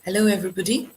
Hello, everybody.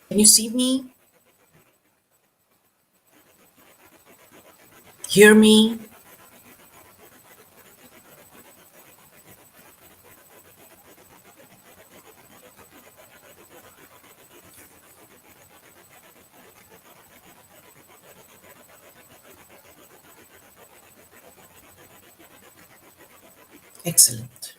Can you see me? Hear me? Excellent.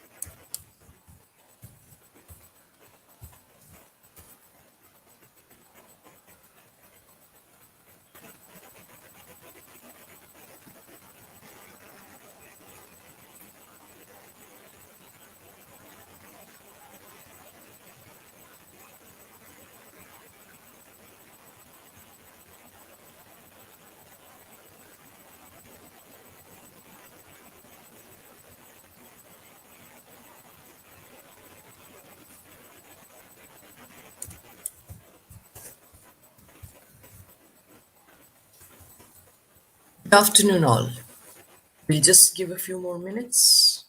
Good afternoon, all. We'll just give a few more minutes.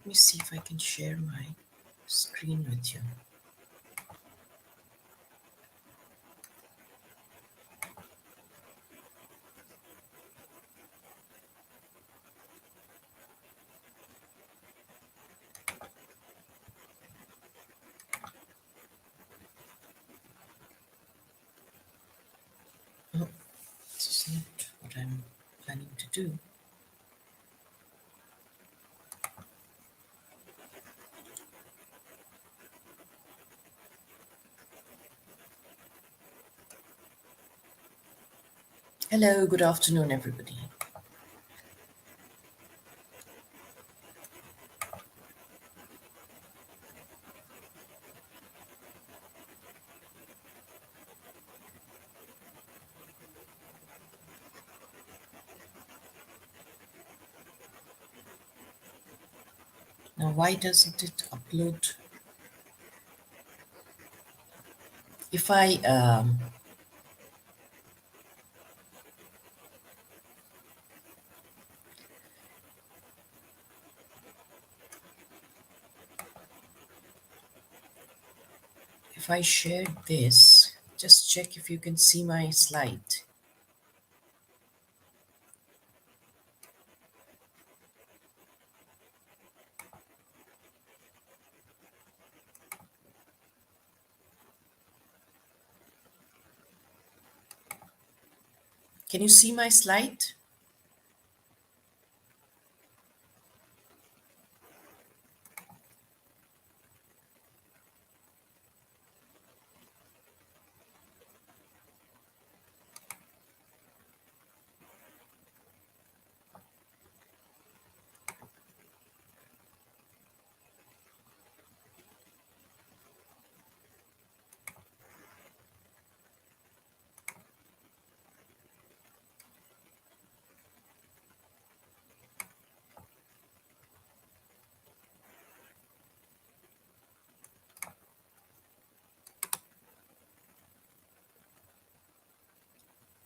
Let me see if I can share my screen with you. Oh, this is not what I'm planning to do. Hello, good afternoon, everybody. Now, why doesn't it upload? If I If I share this, just check if you can see my slide. Can you see my slide?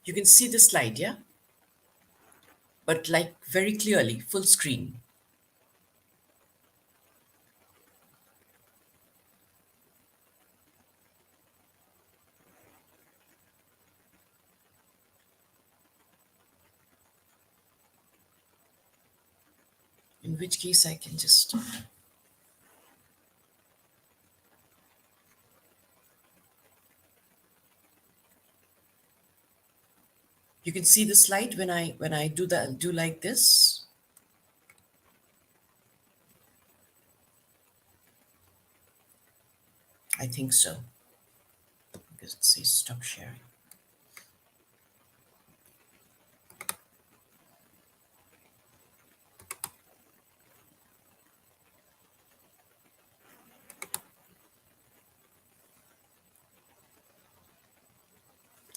You can see the slide, yeah? But like very clearly, full screen. In which case I can just, you can see the slide when I do that, do like this. I think so, because it says stop sharing.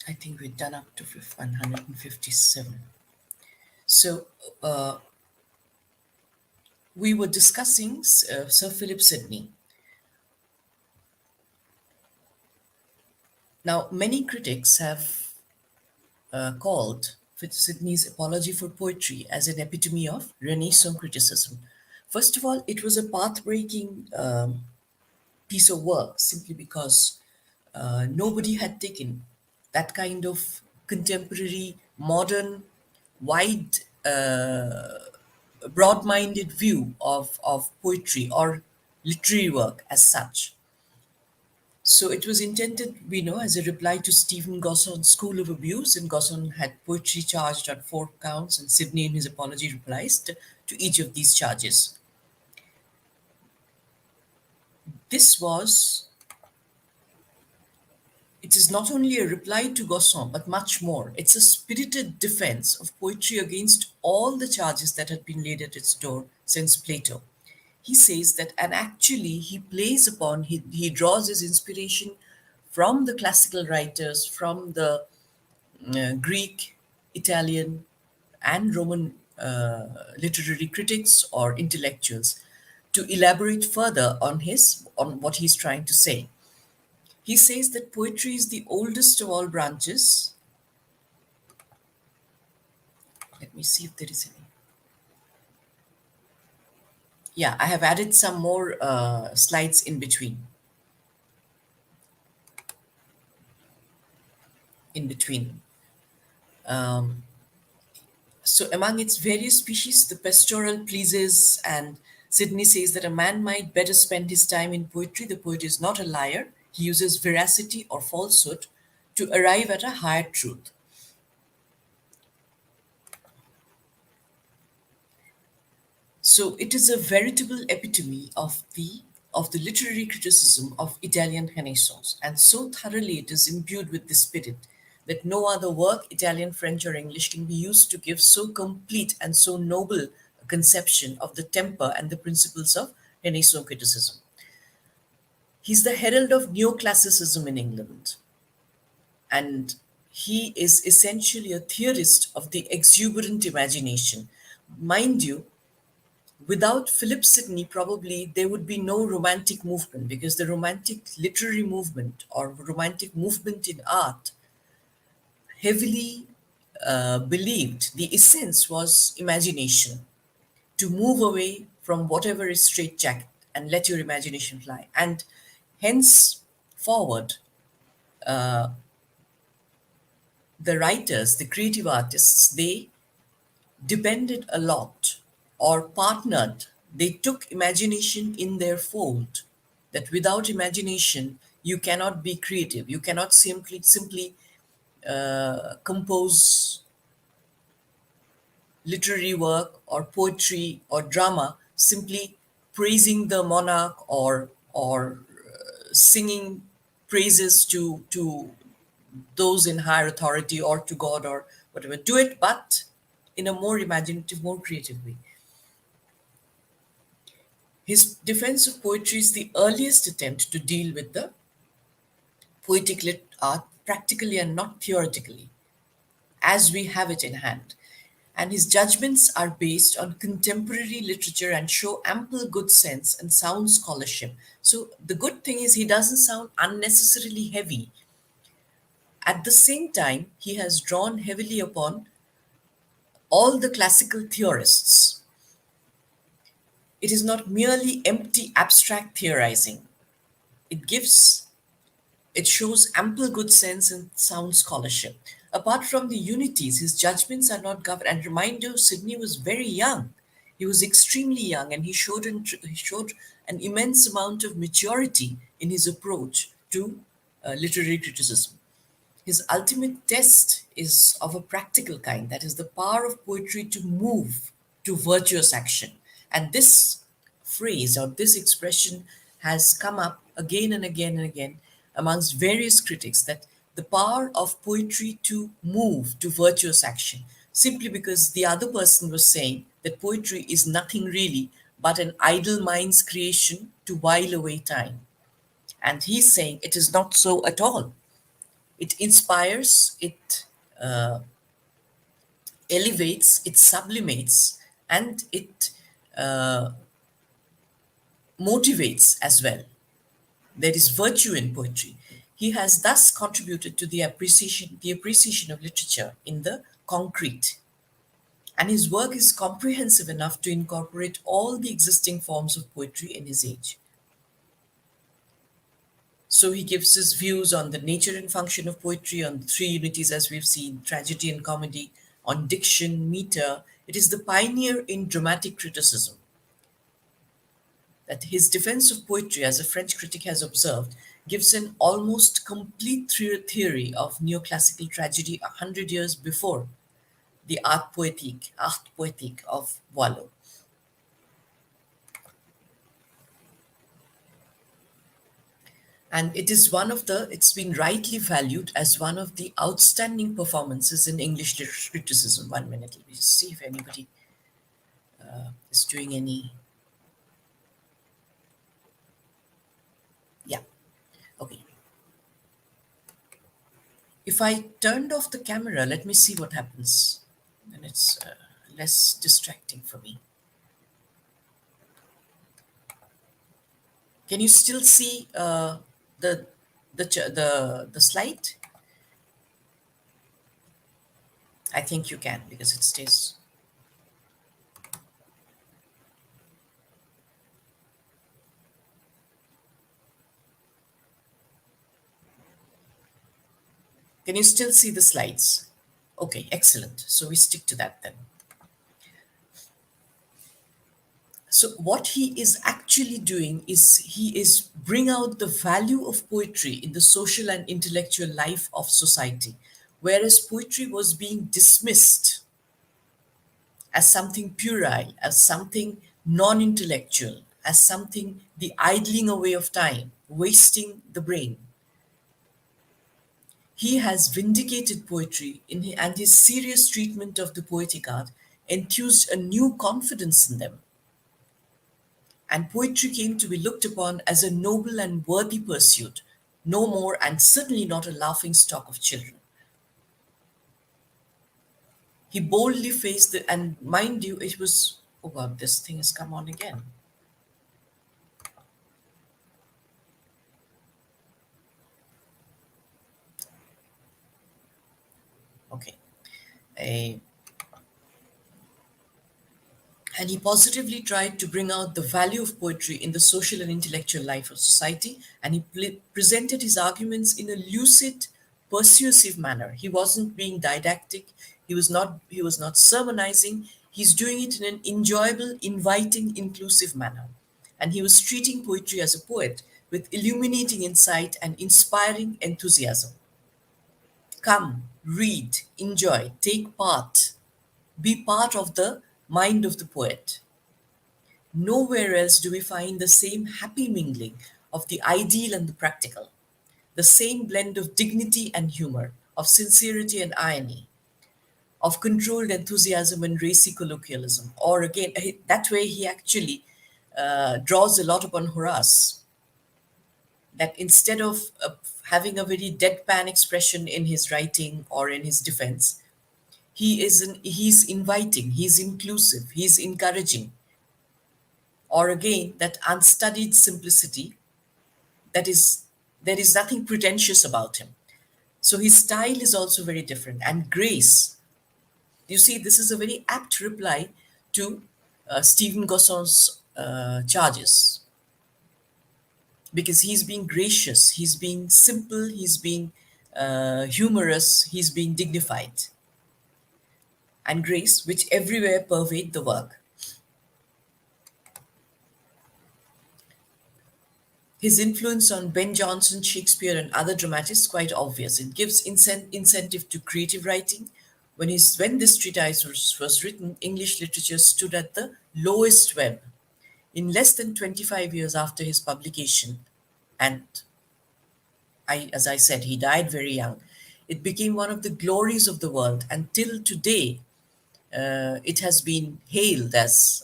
I think we're done up to 157. So we were discussing Sir Philip Sidney. Now, many critics have called Sidney's Apology for Poetry as an epitome of Renaissance criticism. First of all, it was a path-breaking piece of work simply because nobody had taken that kind of contemporary, modern, wide, broad-minded view of poetry or literary work as such. So it was intended, we know, as a reply to Stephen Gosson's School of Abuse, and Gosson had poetry charged on 4 counts, and Sidney, in his apology, replies to each of these charges. This was, it is not only a reply to Gosson, but much more. It's a spirited defense of poetry against all the charges that had been laid at its door since Plato. He says that, and actually he plays upon, he draws his inspiration from the classical writers, from the Greek, Italian, and Roman literary critics or intellectuals to elaborate further on what he's trying to say. He says that poetry is the oldest of all branches. Let me see if there is any. Yeah, I have added some more slides in between. In between. So among its various species, the pastoral pleases, and Sidney says that a man might better spend his time in poetry. The poet is not a liar. He uses veracity or falsehood to arrive at a higher truth. So it is a veritable epitome of the literary criticism of Italian Renaissance, and so thoroughly it is imbued with this spirit that no other work, Italian, French, or English, can be used to give so complete and so noble a conception of the temper and the principles of Renaissance criticism. He's the herald of neoclassicism in England, and he is essentially a theorist of the exuberant imagination. Mind you, without Philip Sidney, probably there would be no romantic movement, because the romantic literary movement or romantic movement in art heavily believed the essence was imagination, to move away from whatever is straitjacket and let your imagination fly. And hence, forward, the writers, the creative artists, they depended a lot or partnered. They took imagination in their fold. That without imagination, you cannot be creative. You cannot simply compose literary work or poetry or drama simply praising the monarch or singing praises to those in higher authority or to God or whatever. Do it, but in a more imaginative, more creative way. His defense of poetry is the earliest attempt to deal with the poetic lit art practically and not theoretically, as we have it in hand. And his judgments are based on contemporary literature and show ample good sense and sound scholarship. So the good thing is he doesn't sound unnecessarily heavy. At the same time, he has drawn heavily upon all the classical theorists. It is not merely empty abstract theorizing. It gives It shows ample good sense and sound scholarship. Apart from the unities, his judgments are not governed. And remind you, Sidney was very young. He was extremely young, and he showed an immense amount of maturity in his approach to literary criticism. His ultimate test is of a practical kind, that is, the power of poetry to move to virtuous action. And this phrase or this expression has come up again and again and again amongst various critics, that the power of poetry to move to virtuous action, simply because the other person was saying that poetry is nothing really but an idle mind's creation to while away time. And he's saying it is not so at all. It inspires, it elevates, it sublimates, and it motivates as well. There is virtue in poetry. He has thus contributed to the appreciation of literature in the concrete. And his work is comprehensive enough to incorporate all the existing forms of poetry in his age. So he gives his views on the nature and function of poetry, on the three unities as we've seen, tragedy and comedy, on diction, meter. It is the pioneer in dramatic criticism. That his defense of poetry, as a French critic has observed, gives an almost complete theory of neoclassical tragedy 100 years before the art poétique of Boileau. And it's been rightly valued as one of the outstanding performances in English literature criticism. 1 minute, let me just see if anybody is doing any. Yeah, okay. If I turned off the camera, let me see what happens. Then it's less distracting for me. Can you still see the the slide? I think you can because it stays. Can you still see the slides? Okay, excellent. So we stick to that then. So what he is actually doing is he is bring out the value of poetry in the social and intellectual life of society, whereas poetry was being dismissed as something puerile, as something non-intellectual, as something the idling away of time, wasting the brain. He has vindicated poetry and his serious treatment of the poetic art enthused a new confidence in them. And poetry came to be looked upon as a noble and worthy pursuit, no more and certainly not a laughing stock of children. He boldly faced and mind you, it was, oh God, this thing has come on again. Okay. I and he positively tried to bring out the value of poetry in the social and intellectual life of society, and he presented his arguments in a lucid, persuasive manner. He wasn't being didactic, he was not sermonizing, he's doing it in an enjoyable, inviting, inclusive manner. And he was treating poetry as a poet with illuminating insight and inspiring enthusiasm. Come, read, enjoy, take part, be part of the mind of the poet. Nowhere else do we find the same happy mingling of the ideal and the practical, the same blend of dignity and humor, of sincerity and irony, of controlled enthusiasm and racy colloquialism. Or again, that way he actually draws a lot upon Horace, that instead of having a very deadpan expression in his writing or in his defense, he's inviting, he's inclusive, he's encouraging, or again that unstudied simplicity, that is there is nothing pretentious about him. So his style is also very different. And grace, you see, this is a very apt reply to Stephen Gosson's charges, because he's being gracious, he's being simple, he's being humorous, he's being dignified, and grace which everywhere pervade the work. His influence on Ben Jonson, Shakespeare, and other dramatists is quite obvious. It gives incentive to creative writing. When this treatise was written, English literature stood at the lowest web. In less than 25 years after his publication, and as I said, he died very young, it became one of the glories of the world. And till today, it has been hailed as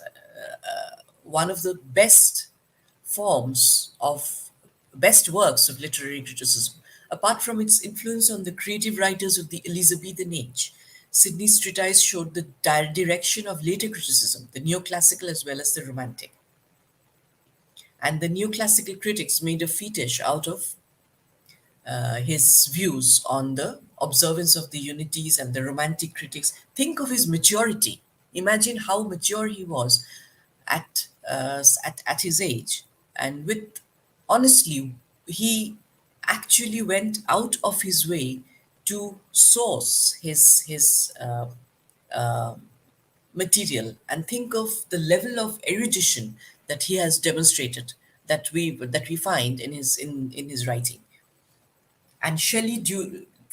one of the best works of literary criticism. Apart from its influence on the creative writers of the Elizabethan age, Sidney's treatise showed the direction of later criticism, the neoclassical as well as the romantic. And the neoclassical critics made a fetish out of his views on the observance of the unities, and the romantic critics think of his maturity. Imagine how mature he was at his age, and with honestly, he actually went out of his way to source his material, and think of the level of erudition that he has demonstrated, that we find in his writing. And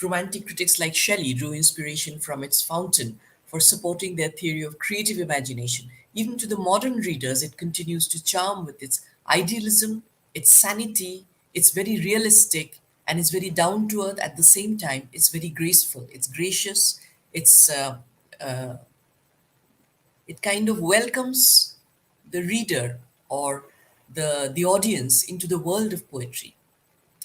romantic critics like Shelley drew inspiration from its fountain for supporting their theory of creative imagination. Even to the modern readers, it continues to charm with its idealism, its sanity, it's very realistic, and it's very down to earth at the same time. It's very graceful, it's gracious, it kind of welcomes the reader or the audience into the world of poetry.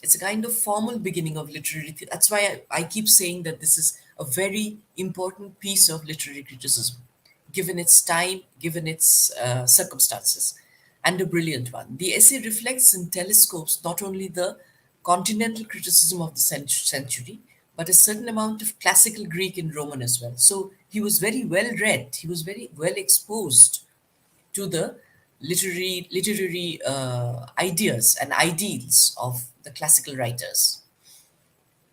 It's a kind of formal beginning of literary. That's why I keep saying that this is a very important piece of literary criticism, given its time, given its circumstances, and a brilliant one. The essay reflects and telescopes not only the continental criticism of the century, but a certain amount of classical Greek and Roman as well. So he was very well read. He was very well exposed to the literary ideas and ideals of the classical writers.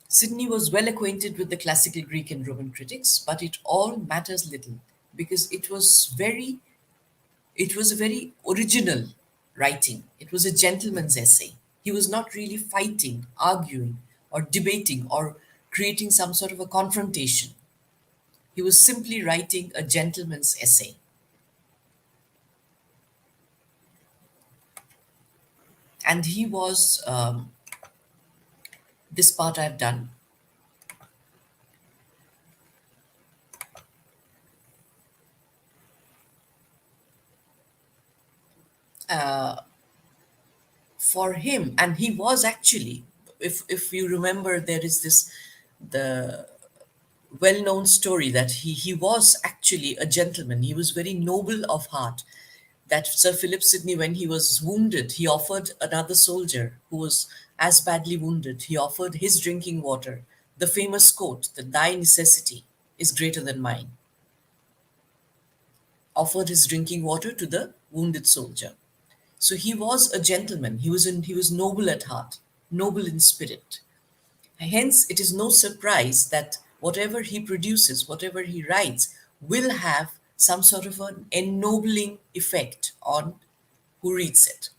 Sidney was well acquainted with the classical Greek and Roman critics, but it all matters little, because it was a very original writing. It was a gentleman's essay. He was not really fighting, arguing, or debating, or creating some sort of a confrontation. He was simply writing a gentleman's essay. And he was, this part I've done. For him, and he was actually, if you remember, there is this, the well-known story that he was actually a gentleman. He was very noble of heart. That Sir Philip Sidney, when he was wounded, he offered another soldier who was as badly wounded, he offered his drinking water. The famous quote that thy necessity is greater than mine. offered his drinking water to the wounded soldier. So he was a gentleman. He was noble at heart, noble in spirit. Hence, it is no surprise that whatever he produces, whatever he writes, will have some sort of an ennobling effect on who reads it.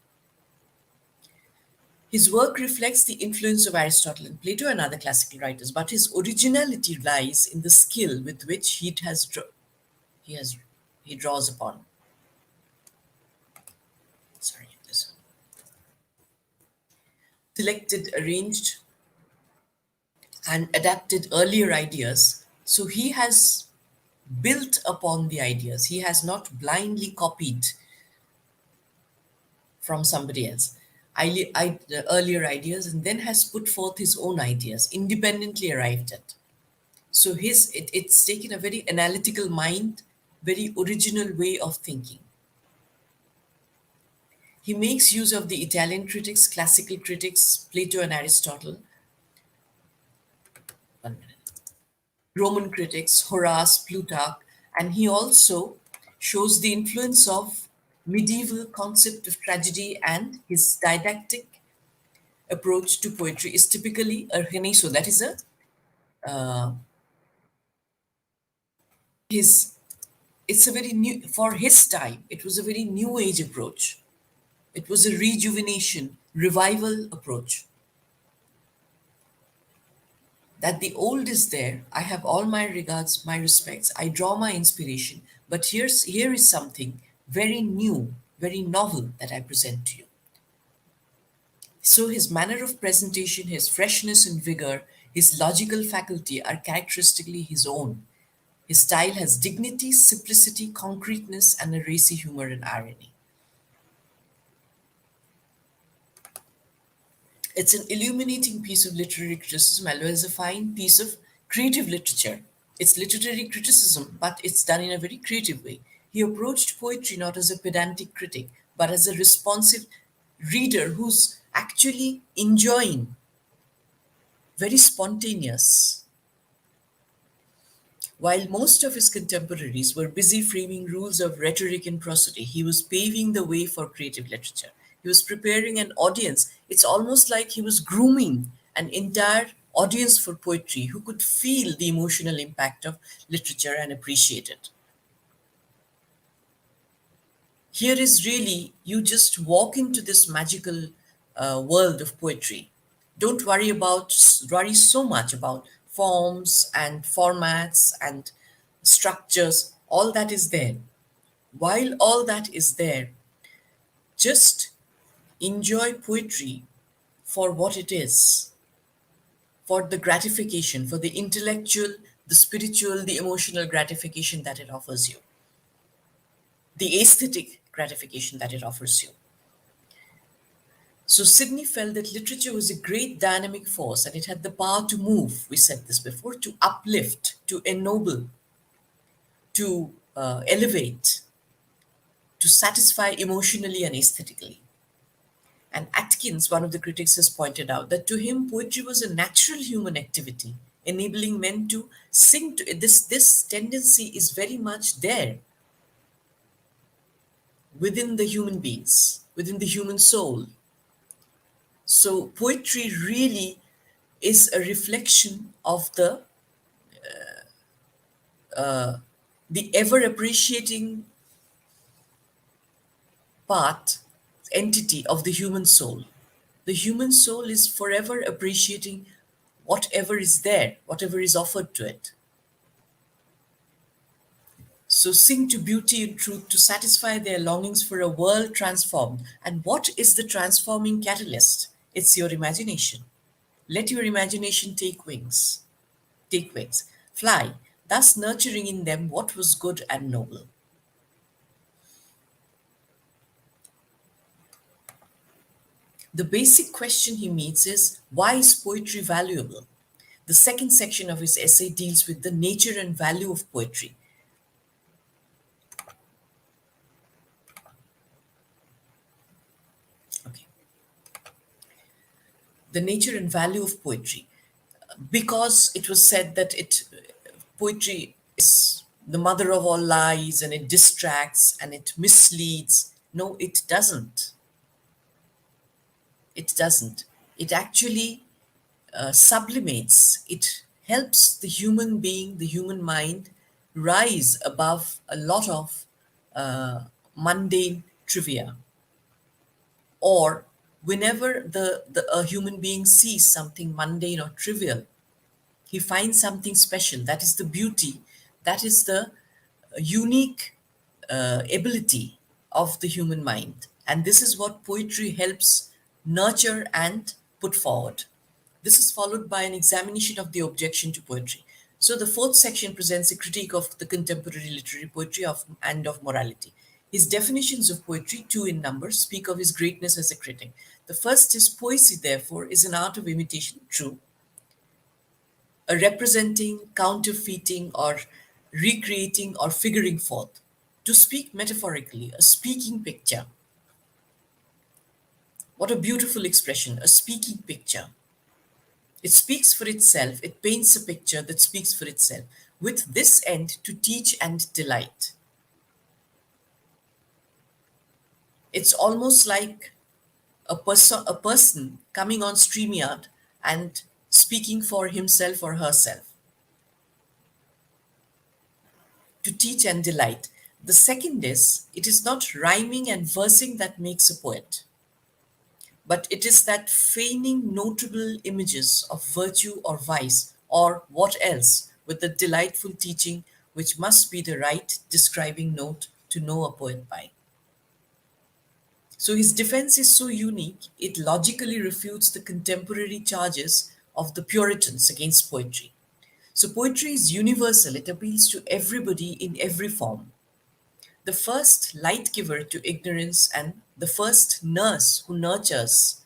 His work reflects the influence of Aristotle and Plato and other classical writers, but his originality lies in the skill with which he has he draws upon. Sorry, this selected, arranged, and adapted earlier ideas. So he has built upon the ideas. He has not blindly copied from somebody else the earlier ideas and then has put forth his own ideas, independently arrived at. So it's taken a very analytical mind, very original way of thinking. He makes use of the Italian critics, classical critics, Plato and Aristotle, one minute, Roman critics, Horace, Plutarch, and he also shows the influence of medieval concept of tragedy, and his didactic approach to poetry is typically a Renaissance. That is a his. It's a very new for his time. It was a very new age approach. It was a rejuvenation, revival approach. That the old is there. I have all my regards, my respects. I draw my inspiration. But here is something very new, very novel that I present to you. So his manner of presentation, his freshness and vigor, his logical faculty are characteristically his own. His style has dignity, simplicity, concreteness, and a racy humor and irony. It's an illuminating piece of literary criticism as well as a fine piece of creative literature. It's literary criticism, but it's done in a very creative way. He approached poetry not as a pedantic critic, but as a responsive reader who's actually enjoying, very spontaneous. While most of his contemporaries were busy framing rules of rhetoric and prosody, he was paving the way for creative literature. He was preparing an audience. It's almost like he was grooming an entire audience for poetry who could feel the emotional impact of literature and appreciate it. Here is really, you just walk into this magical world of poetry. Don't worry so much about forms and formats and structures. All that is there. While all that is there, just enjoy poetry for what it is, for the gratification, for the intellectual, the spiritual, the emotional gratification that it offers you, the aesthetic gratification that it offers you. So Sidney felt that literature was a great dynamic force and it had the power to move, we said this before, to uplift, to ennoble, to elevate, to satisfy emotionally and aesthetically. And Atkins, one of the critics, has pointed out that to him, poetry was a natural human activity, enabling men to sing. This tendency is very much there within the human beings, within the human soul. So poetry really is a reflection of the ever appreciating part, entity of the human soul. The human soul is forever appreciating whatever is there, whatever is offered to it. So sing to beauty and truth to satisfy their longings for a world transformed. And what is the transforming catalyst? It's your imagination. Let your imagination take wings, fly, thus nurturing in them what was good and noble. The basic question he meets is, why is poetry valuable? The second section of his essay deals with the nature and value of poetry. Okay. The nature and value of poetry. Because it was said that poetry is the mother of all lies, and it distracts and it misleads. No, it doesn't. It doesn't. It actually sublimates. It helps the human being, the human mind, rise above a lot of uh, mundane trivia. Or whenever a human being sees something mundane or trivial, he finds something special. That is the beauty. That is the unique ability of the human mind. And this is what poetry helps nurture and put forward. This is followed by an examination of the objection to poetry. So the fourth section presents a critique of the contemporary literary poetry and of morality. His definitions of poetry, two in number, speak of his greatness as a critic. The first is poesy, therefore, is an art of imitation, true, a representing, counterfeiting, or recreating or figuring forth. To speak metaphorically, a speaking picture. What a beautiful expression, a speaking picture. It speaks for itself, it paints a picture that speaks for itself, with this end to teach and delight. It's almost like a person coming on StreamYard and speaking for himself or herself, to teach and delight. The second is, it is not rhyming and versing that makes a poet, but it is that feigning notable images of virtue or vice or what else with the delightful teaching which must be the right describing note to know a poet by. So his defense is so unique, it logically refutes the contemporary charges of the Puritans against poetry. So poetry is universal, it appeals to everybody in every form. The first light giver to ignorance and the first nurse who nurtures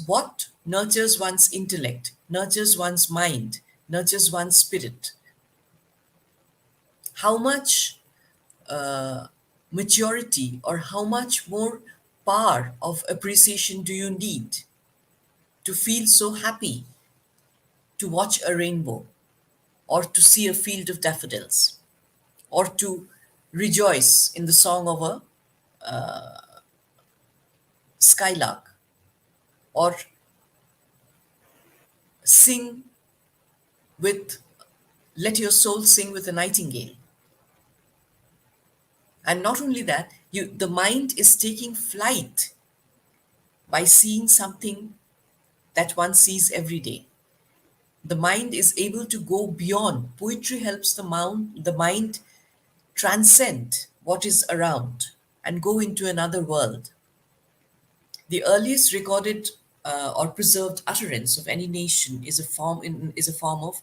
what? Nurtures one's intellect, nurtures one's mind, nurtures one's spirit. How much maturity or how much more power of appreciation do you need to feel so happy to watch a rainbow or to see a field of daffodils or to rejoice in the song of a skylark or sing with, let your soul sing with a nightingale. And not only that, the mind is taking flight by seeing something that one sees every day. The mind is able to go beyond. Poetry helps the mind transcend what is around and go into another world. The earliest recorded or preserved utterance of any nation is a form of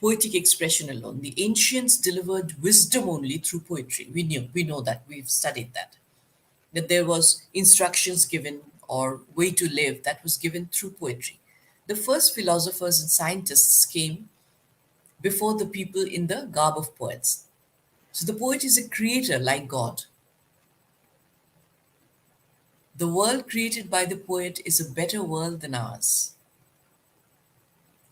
poetic expression alone. The ancients delivered wisdom only through poetry. We know that, we've studied that. That there was instructions given or way to live that was given through poetry. The first philosophers and scientists came before the people in the garb of poets. So the poet is a creator like God. The world created by the poet is a better world than ours.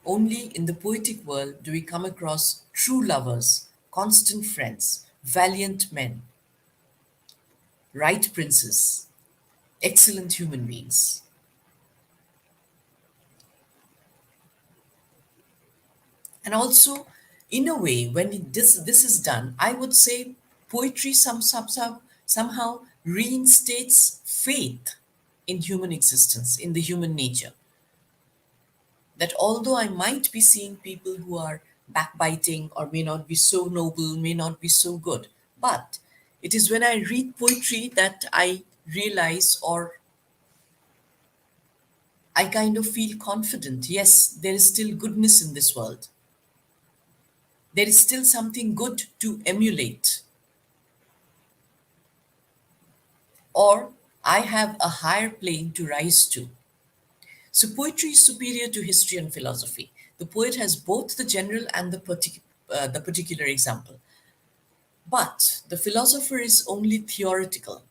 Only in the poetic world do we come across true lovers, constant friends, valiant men, right princes, excellent human beings. And also, in a way, when this is done, I would say poetry somehow reinstates faith in human existence, in the human nature. That although I might be seeing people who are backbiting or may not be so noble, may not be so good, but it is when I read poetry that I realize or I kind of feel confident. Yes, there is still goodness in this world. There is still something good to emulate, or I have a higher plane to rise to. So poetry is superior to history and philosophy. The poet has both the general and the particular example. But the philosopher is only theoretical.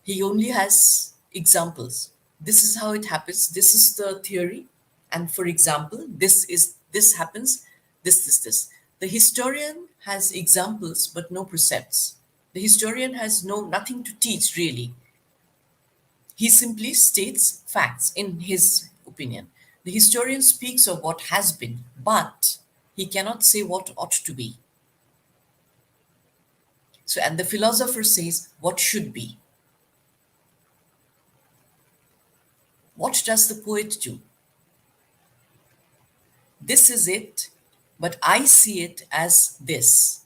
He only has examples. This is how it happens. This is the theory. And for example, this happens, this. The historian has examples but no precepts. The historian has nothing to teach really. He simply states facts in his opinion. The historian speaks of what has been, but he cannot say what ought to be. So, and the philosopher says what should be. What does the poet do? This is it, but I see it as this,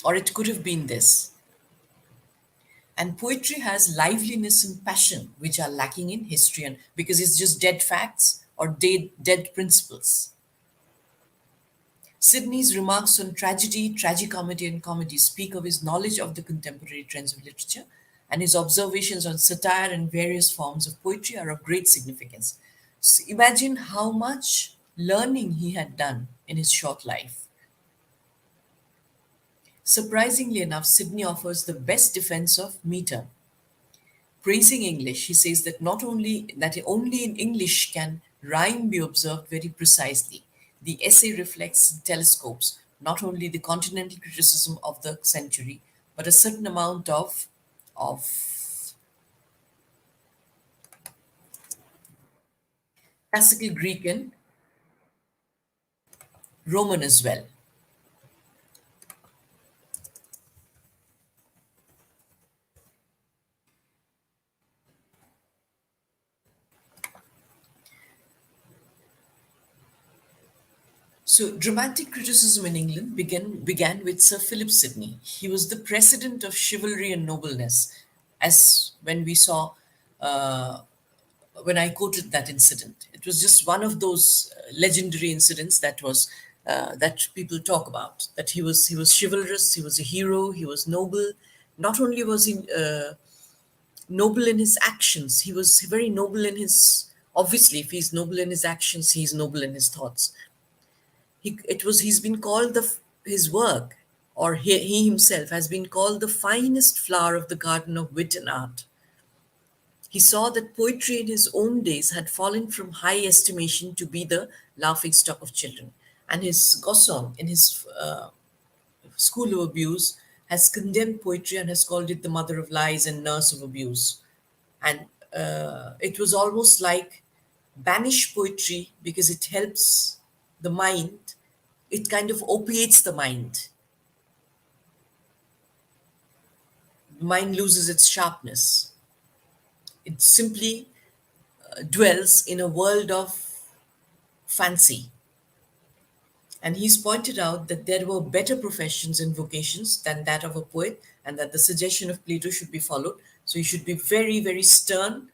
or it could have been this. And poetry has liveliness and passion, which are lacking in history, and because it's just dead facts or dead principles. Sidney's remarks on tragedy, tragicomedy, and comedy speak of his knowledge of the contemporary trends of literature, and his observations on satire and various forms of poetry are of great significance. So imagine how much learning he had done in his short life. Surprisingly enough, Sidney offers the best defense of meter. Praising English, he says that not only that only in English can rhyme be observed very precisely. The essay reflects and telescopes not only the continental criticism of the century, but a certain amount of classical Greek and Roman as well. So, dramatic criticism in England began with Sir Philip Sidney. He was the president of chivalry and nobleness, as when we saw uh, when I quoted that incident. It was just one of those legendary incidents that people talk about. That he was chivalrous, he was a hero, he was noble. Not only was he noble in his actions, he was very noble in his. Obviously, if he's noble in his actions, he's noble in his thoughts. He's been called his work, or he himself has been called the finest flower of the garden of wit and art. He saw that poetry in his own days had fallen from high estimation to be the laughing stock of children. And his Gosson, in his School of Abuse, has condemned poetry and has called it the mother of lies and nurse of abuse. And it was almost like banish poetry because it helps the mind, it kind of opiates the mind. The mind loses its sharpness. It simply dwells in a world of fancy. And he's pointed out that there were better professions and vocations than that of a poet, and that the suggestion of Plato should be followed. So he should be very, very stern,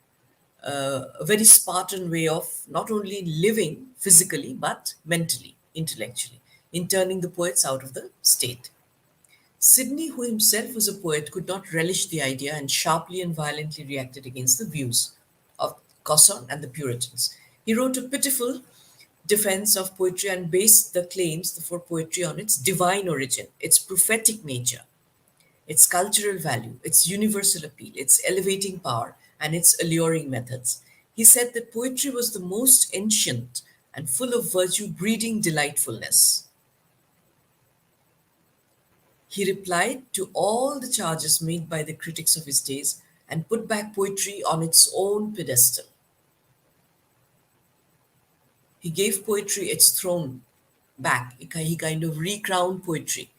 a very Spartan way of not only living physically, but mentally, intellectually, in turning the poets out of the state. Sidney, who himself was a poet, could not relish the idea and sharply and violently reacted against the views of Cosson and the Puritans. He wrote a pitiful defense of poetry and based the claims for poetry on its divine origin, its prophetic nature, its cultural value, its universal appeal, its elevating power, and its alluring methods. He said that poetry was the most ancient and full of virtue breeding delightfulness. He replied to all the charges made by the critics of his days and put back poetry on its own pedestal. He gave poetry its throne back. He kind of recrowned poetry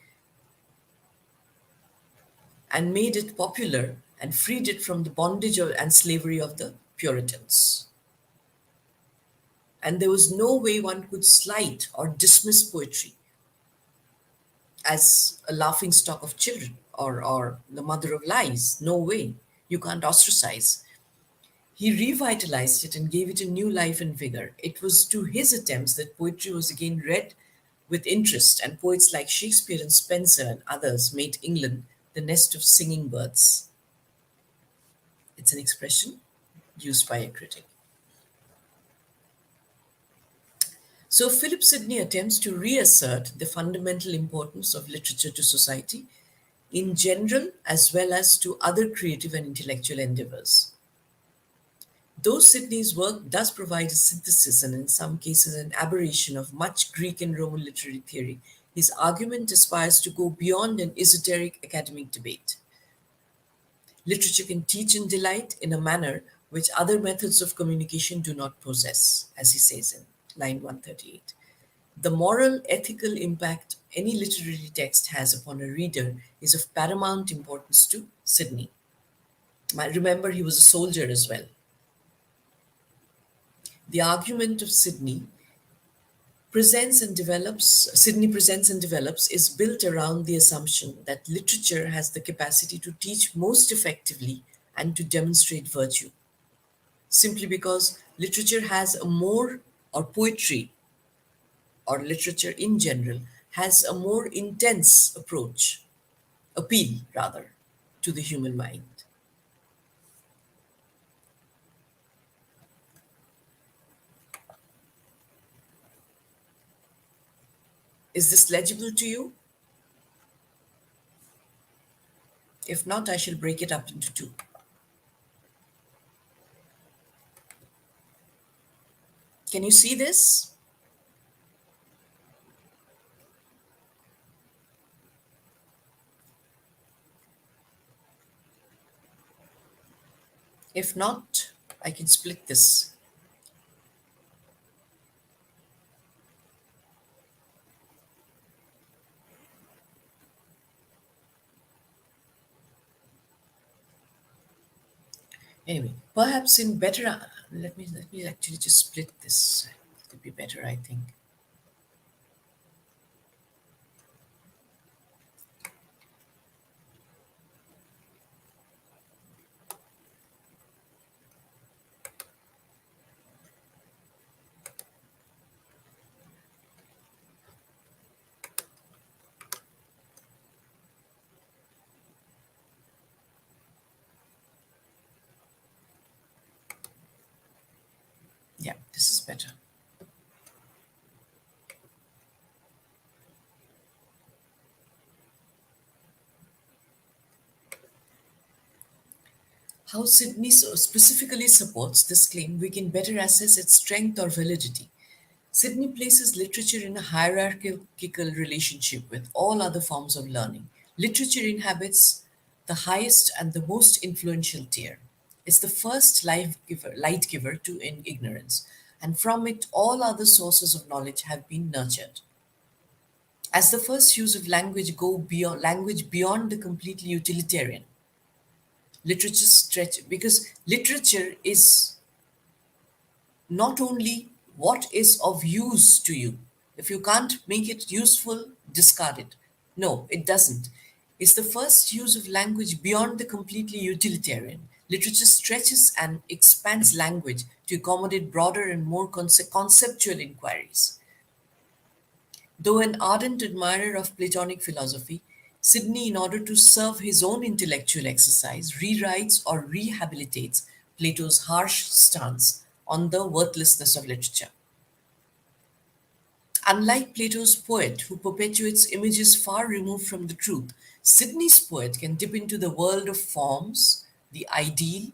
and made it popular and freed it from the bondage and slavery of the Puritans. And there was no way one could slight or dismiss poetry as a laughing stock of children or the mother of lies. No way. You can't ostracize. He revitalized it and gave it a new life and vigor. It was to his attempts that poetry was again read with interest, and poets like Shakespeare and Spenser and others made England the nest of singing birds. It's an expression used by a critic. So Philip Sidney attempts to reassert the fundamental importance of literature to society in general as well as to other creative and intellectual endeavors. Though Sidney's work does provide a synthesis and in some cases an aberration of much Greek and Roman literary theory, his argument aspires to go beyond an esoteric academic debate. Literature can teach and delight in a manner which other methods of communication do not possess, as he says in line 138. The moral, ethical impact any literary text has upon a reader is of paramount importance to Sidney. Remember, he was a soldier as well. The argument of Sydney presents and develops is built around the assumption that literature has the capacity to teach most effectively and to demonstrate virtue. Simply because literature has a more, or poetry, or literature in general, has a more intense appeal rather, to the human mind. Is this legible to you? If not, I shall break it up into two. Can you see this? If not, I can split this. Anyway, perhaps in better, let me actually just split this. It could be better, I think. Yeah, this is better. How Sydney specifically supports this claim, we can better assess its strength or validity. Sydney places literature in a hierarchical relationship with all other forms of learning. Literature inhabits the highest and the most influential tier. It's the first light giver to ignorance, and from it all other sources of knowledge have been nurtured. As the first use of language beyond the completely utilitarian, literature stretch because literature is not only what is of use to you. If you can't make it useful, discard it. No, it doesn't. It's the first use of language beyond the completely utilitarian. Literature stretches and expands language to accommodate broader and more conceptual inquiries. Though an ardent admirer of Platonic philosophy, Sidney, in order to serve his own intellectual exercise, rewrites or rehabilitates Plato's harsh stance on the worthlessness of literature. Unlike Plato's poet, who perpetuates images far removed from the truth, Sidney's poet can dip into the world of forms, the ideal,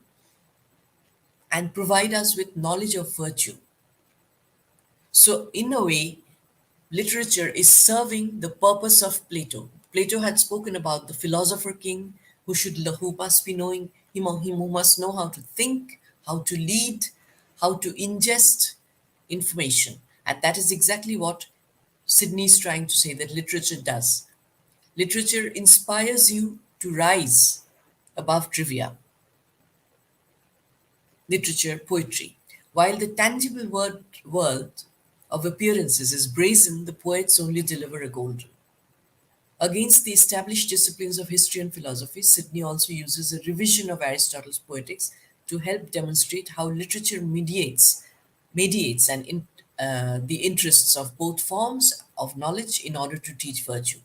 and provide us with knowledge of virtue. So, in a way, literature is serving the purpose of Plato. Plato had spoken about the philosopher king who must be knowing him who must know how to think, how to lead, how to ingest information. And that is exactly what Sydney is trying to say that literature does. Literature inspires you to rise above trivia, literature, poetry. While the tangible world of appearances is brazen, the poets only deliver a golden. Against the established disciplines of history and philosophy, Sidney also uses a revision of Aristotle's Poetics to help demonstrate how literature mediates the interests of both forms of knowledge in order to teach virtue.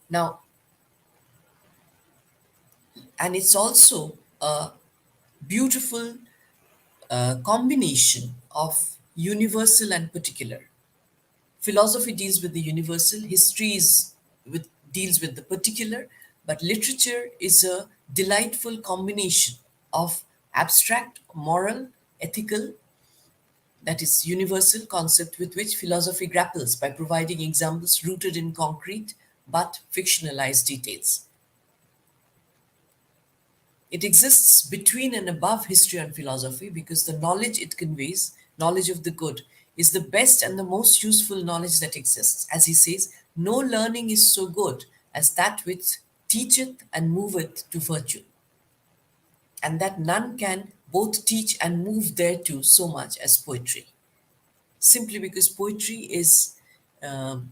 Now, and it's also a beautiful combination of universal and particular. Philosophy deals with the universal, history is with deals with the particular, but literature is a delightful combination of abstract, moral, ethical, that is, universal concept with which philosophy grapples by providing examples rooted in concrete but fictionalized details. It exists between and above history and philosophy because the knowledge it conveys, knowledge of the good, is the best and the most useful knowledge that exists. As he says, no learning is so good as that which teacheth and moveth to virtue, and that none can both teach and move thereto so much as poetry. Simply because um,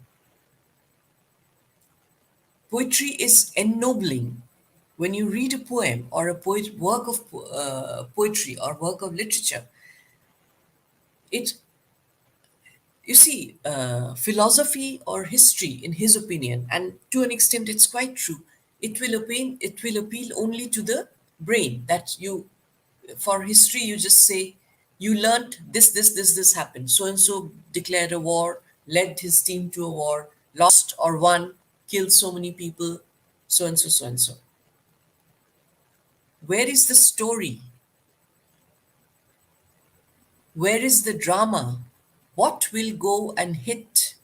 poetry is ennobling. When you read a poem or a work of poetry or work of literature, it you see, philosophy or history, in his opinion, and to an extent, it's quite true. It will appeal only to the brain. That you, for history, you just say you learned this happened. So and so declared a war, led his team to a war, lost or won, killed so many people, so and so, so and so. Where is the story? Where is the drama? What will go and hit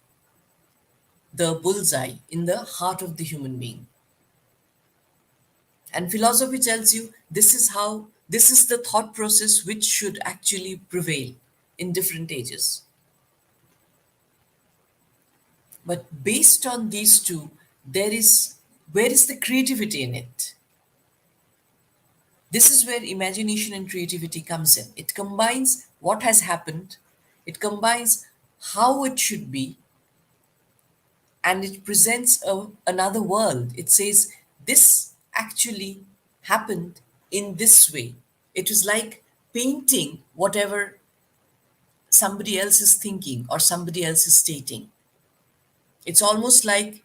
the bullseye in the heart of the human being? And philosophy tells you this is the thought process which should actually prevail in different ages. But based on these two, where is the creativity in it? This is where imagination and creativity comes in. It combines what has happened, it combines how it should be, and it presents another world. It says, this actually happened in this way. It was like painting whatever somebody else is thinking or somebody else is stating. It's almost like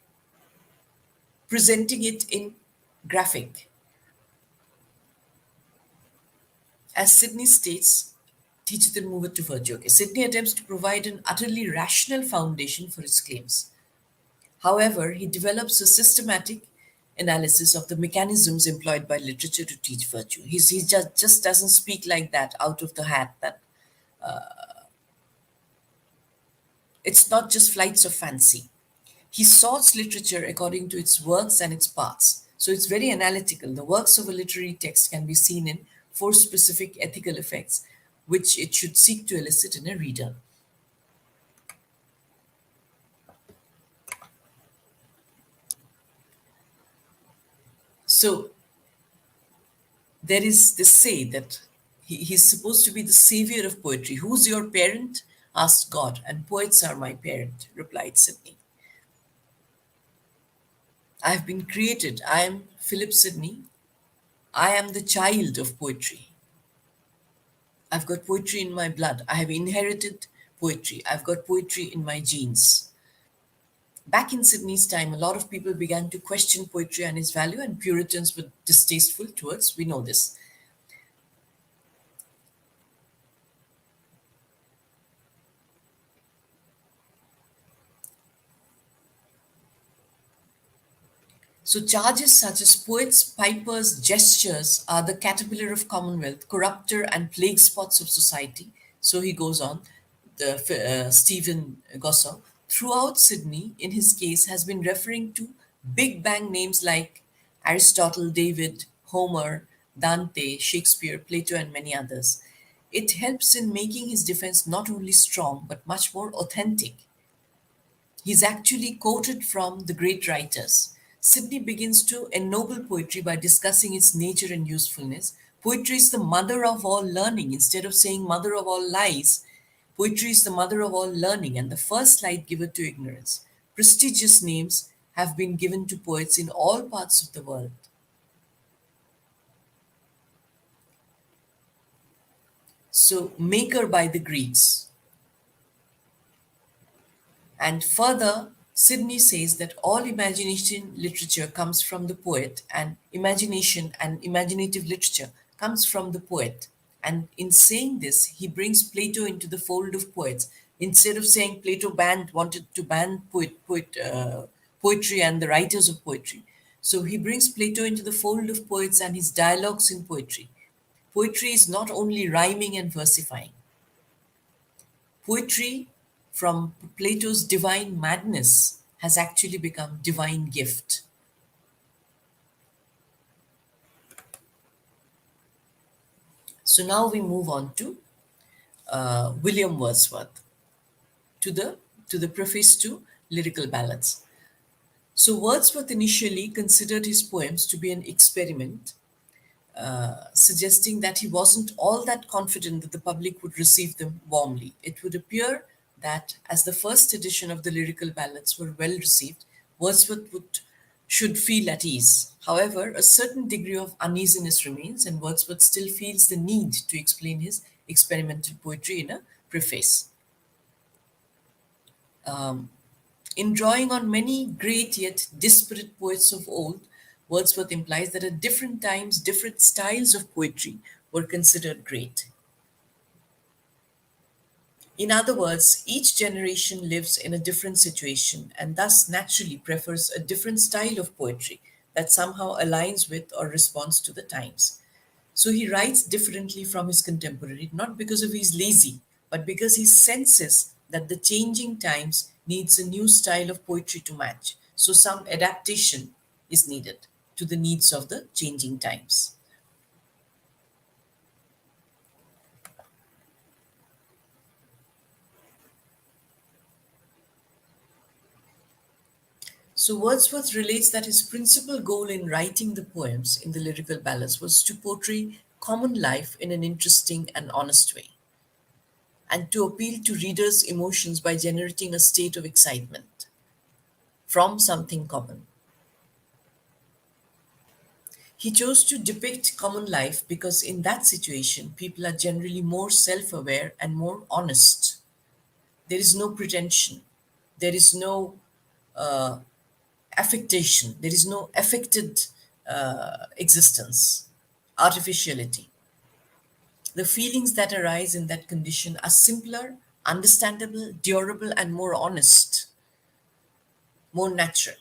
presenting it in graphic. As Sidney states, teacheth and moveth to virtue. Okay, Sidney attempts to provide an utterly rational foundation for his claims. However, he develops a systematic analysis of the mechanisms employed by literature to teach virtue. He just doesn't speak like that out of the hat, that it's not just flights of fancy. He sorts literature according to its works and its parts. So it's very analytical. The works of a literary text can be seen in four specific ethical effects, which it should seek to elicit in a reader. So there is this say that he's supposed to be the savior of poetry. Who's your parent? Asked God, and poets are my parent, replied Sidney. I have been created. I am Philip Sidney. I am the child of poetry. I've got poetry in my blood. I have inherited poetry. I've got poetry in my genes. Back in Sidney's time, a lot of people began to question poetry and its value, and Puritans were distasteful towards, we know this. So charges such as poets, pipers, gestures are the caterpillar of commonwealth, corrupter and plague spots of society. So he goes on, Stephen Gosser. Throughout Sydney, in his case, has been referring to big bang names like Aristotle, David, Homer, Dante, Shakespeare, Plato, and many others. It helps in making his defense not only strong, but much more authentic. He's actually quoted from the great writers. Sidney begins to ennoble poetry by discussing its nature and usefulness. Poetry is the mother of all learning. Instead of saying mother of all lies, poetry is the mother of all learning and the first light giver to ignorance. Prestigious names have been given to poets in all parts of the world. So, maker by the Greeks. And further, Sidney says that all imagination literature comes from the poet, and imagination and imaginative literature comes from the poet. And in saying this, he brings Plato into the fold of poets. Instead of saying Plato wanted to ban poetry and the writers of poetry. So he brings Plato into the fold of poets and his dialogues in poetry. Poetry is not only rhyming and versifying. Poetry, from Plato's divine madness, has actually become divine gift. So now we move on to William Wordsworth, to the preface to Lyrical Ballads. So Wordsworth initially considered his poems to be an experiment, suggesting that he wasn't all that confident that the public would receive them warmly. It would appear that, as the first edition of the Lyrical Ballads were well received, Wordsworth should feel at ease. However, a certain degree of uneasiness remains, and Wordsworth still feels the need to explain his experimental poetry in a preface. In drawing on many great yet disparate poets of old, Wordsworth implies that at different times, different styles of poetry were considered great. In other words, each generation lives in a different situation and thus naturally prefers a different style of poetry that somehow aligns with or responds to the times. So he writes differently from his contemporary, not because of he's lazy, but because he senses that the changing times needs a new style of poetry to match. So some adaptation is needed to the needs of the changing times. So Wordsworth relates that his principal goal in writing the poems in the lyrical ballads was to portray common life in an interesting and honest way, and to appeal to readers' emotions by generating a state of excitement from something common. He chose to depict common life because in that situation, people are generally more self aware and more honest. There is no pretension, there is no affectation, there is no affected existence, artificiality. The feelings that arise in that condition are simpler, understandable, durable, and more honest, more natural.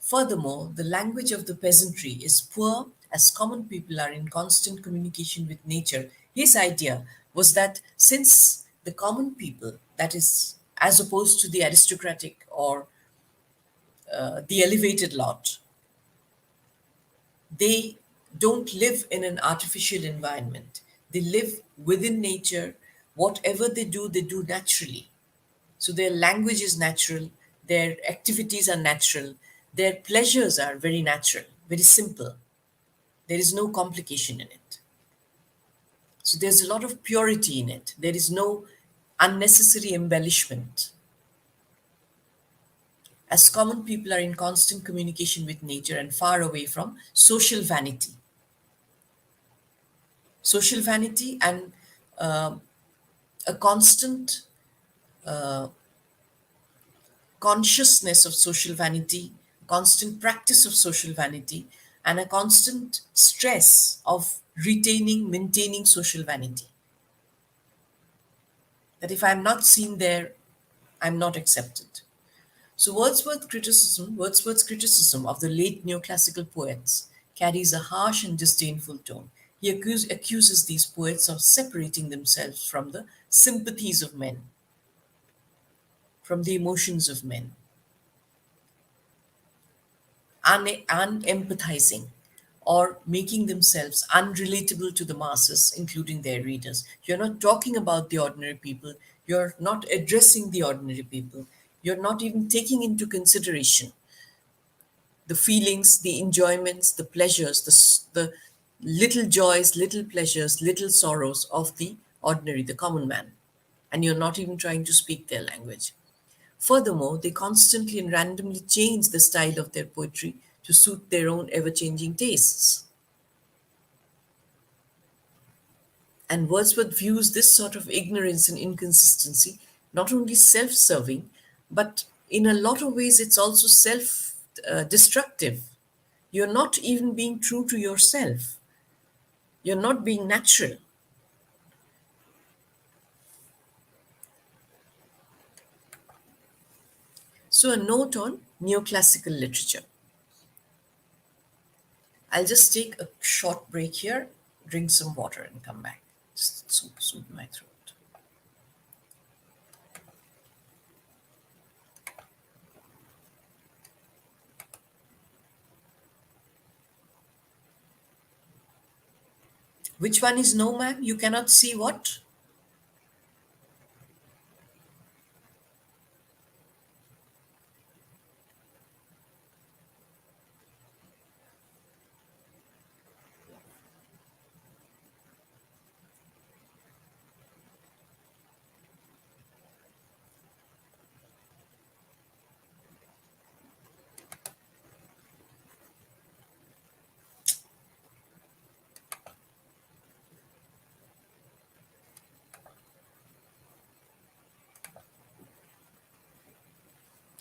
Furthermore, the language of the peasantry is poor as common people are in constant communication with nature. His idea was that since the common people, that is, as opposed to the aristocratic or the elevated lot, they don't live in an artificial environment. They live within nature. Whatever they do naturally. So their language is natural, their activities are natural, their pleasures are very natural, very simple. There is no complication in it. So there's a lot of purity in it. There is no unnecessary embellishment. As common people are in constant communication with nature and far away from social vanity and a constant consciousness of social vanity, constant practice of social vanity, and a constant stress of maintaining social vanity. That if I'm not seen there, I'm not accepted. So Wordsworth's criticism of the late neoclassical poets carries a harsh and disdainful tone. He accuses these poets of separating themselves from the sympathies of men, from the emotions of men, unempathizing, or making themselves unrelatable to the masses, including their readers. You're not talking about the ordinary people, you're not addressing the ordinary people, you're not even taking into consideration the feelings, the enjoyments, the pleasures, the little joys, little pleasures, little sorrows of the ordinary, the common man. And you're not even trying to speak their language. Furthermore, they constantly and randomly change the style of their poetry to suit their own ever changing tastes. And Wordsworth views this sort of ignorance and inconsistency not only self serving, but in a lot of ways it's also self destructive. You're not even being true to yourself, you're not being natural. So, a note on neoclassical literature. I'll just take a short break here, drink some water, and come back. Just soothe my throat. Which one is no, ma'am? You cannot see what?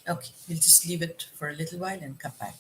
Okay, we'll just leave it for a little while and come back.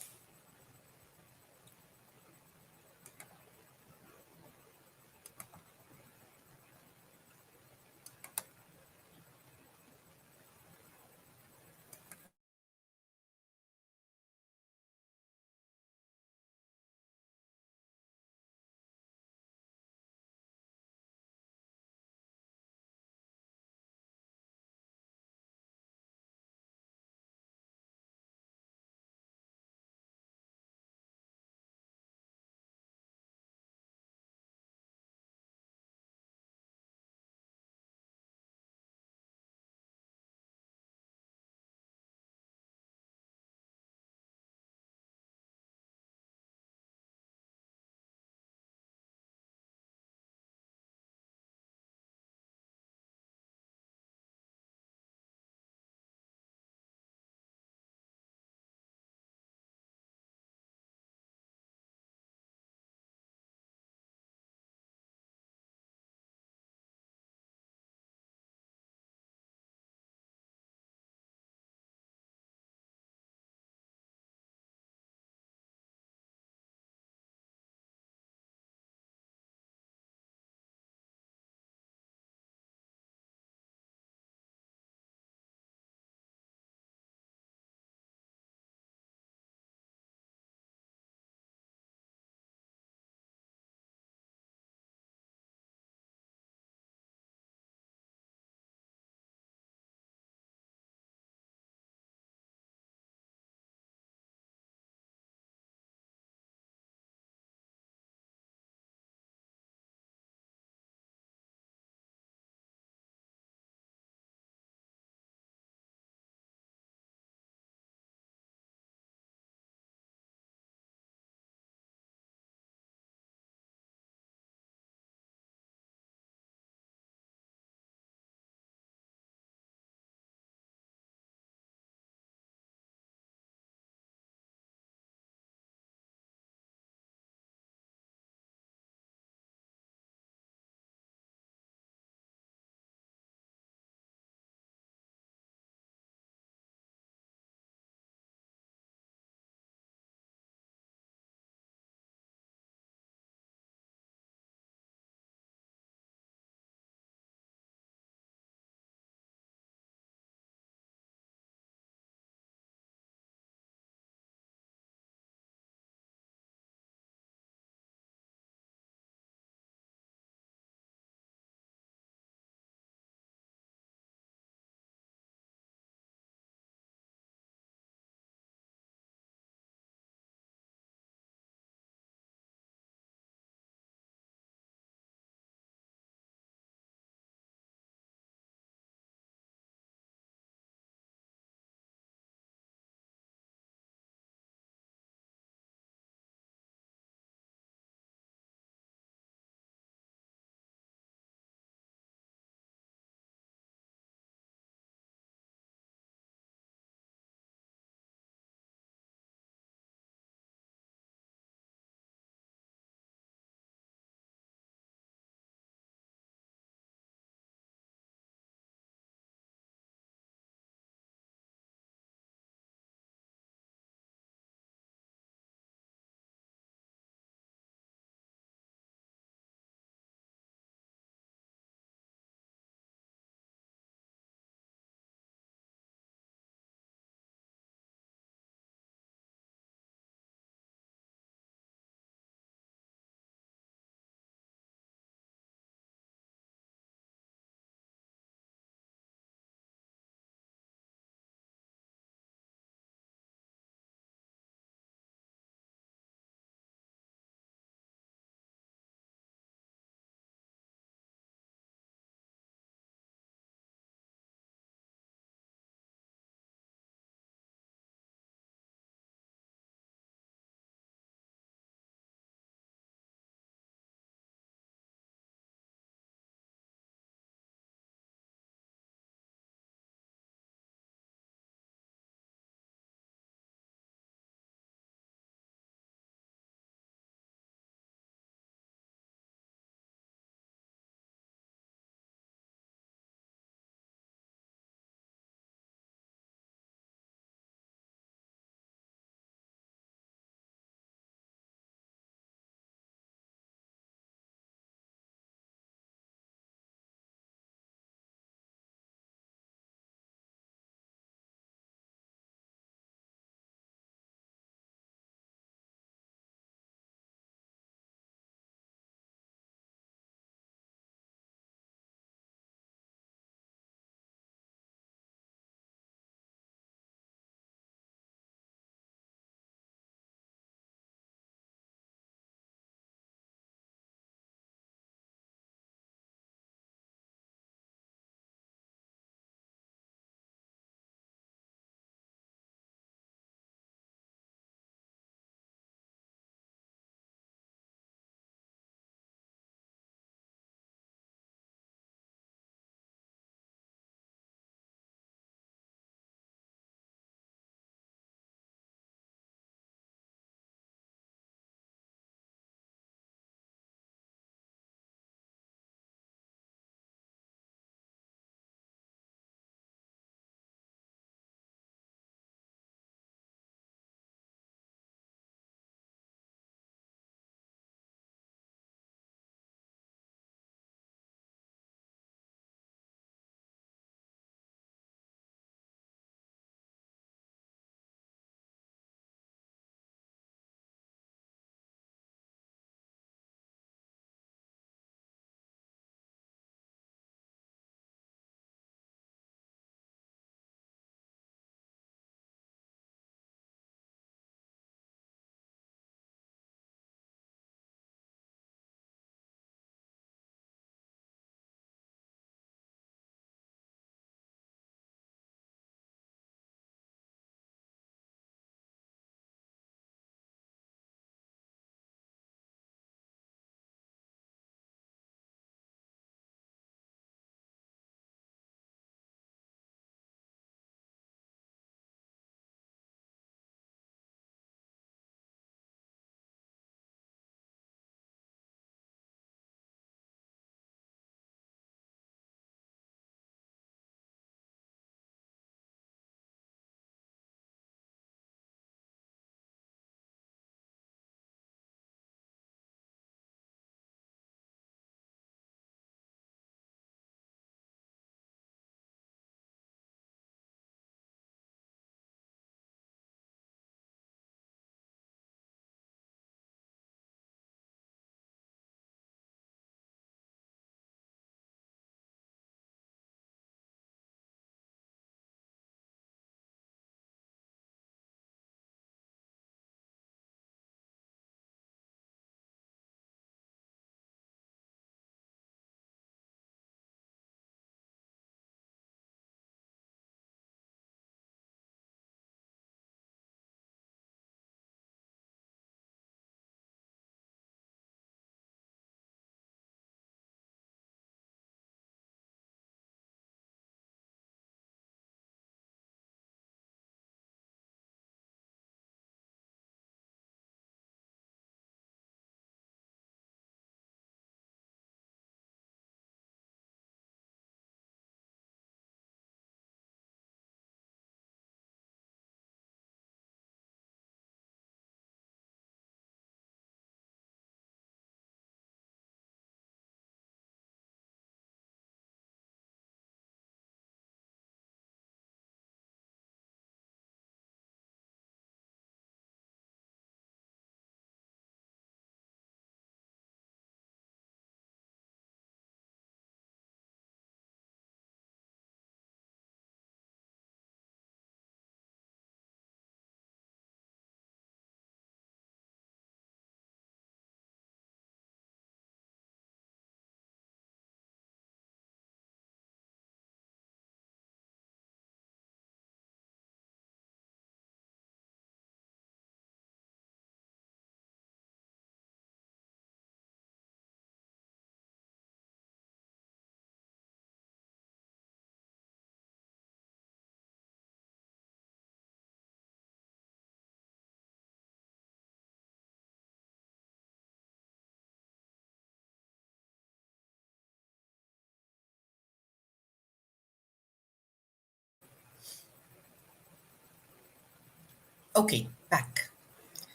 Okay, back.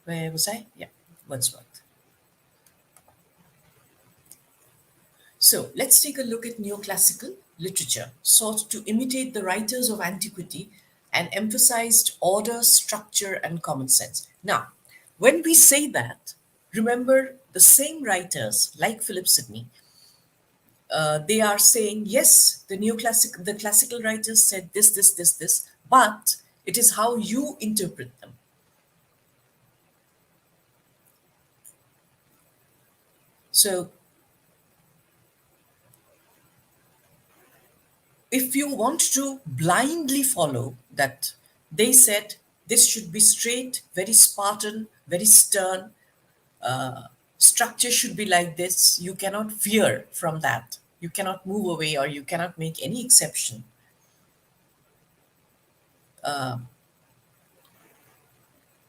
Where was I? Yeah, Wordsworth. So let's take a look at neoclassical literature, sought to imitate the writers of antiquity and emphasized order, structure, and common sense. Now, when we say that, remember the same writers like Philip Sidney, they are saying, yes, the classical writers said this, but it is how you interpret them. So if you want to blindly follow that, they said this should be straight, very Spartan, very stern, structure should be like this, you cannot veer from that. You cannot move away or you cannot make any exception.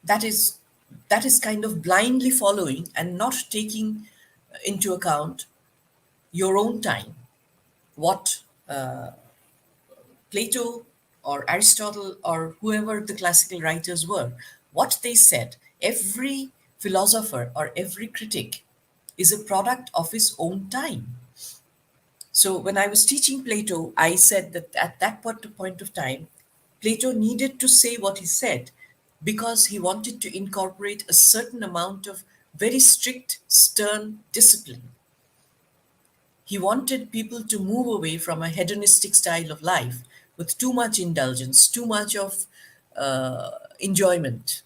That is that is kind of blindly following and not taking into account your own time, what Plato or Aristotle or whoever the classical writers were, what they said. Every philosopher or every critic is a product of his own time. So when I was teaching Plato, I said that at that point of time, Plato needed to say what he said because he wanted to incorporate a certain amount of very strict, stern discipline. He wanted people to move away from a hedonistic style of life with too much indulgence, too much of enjoyment,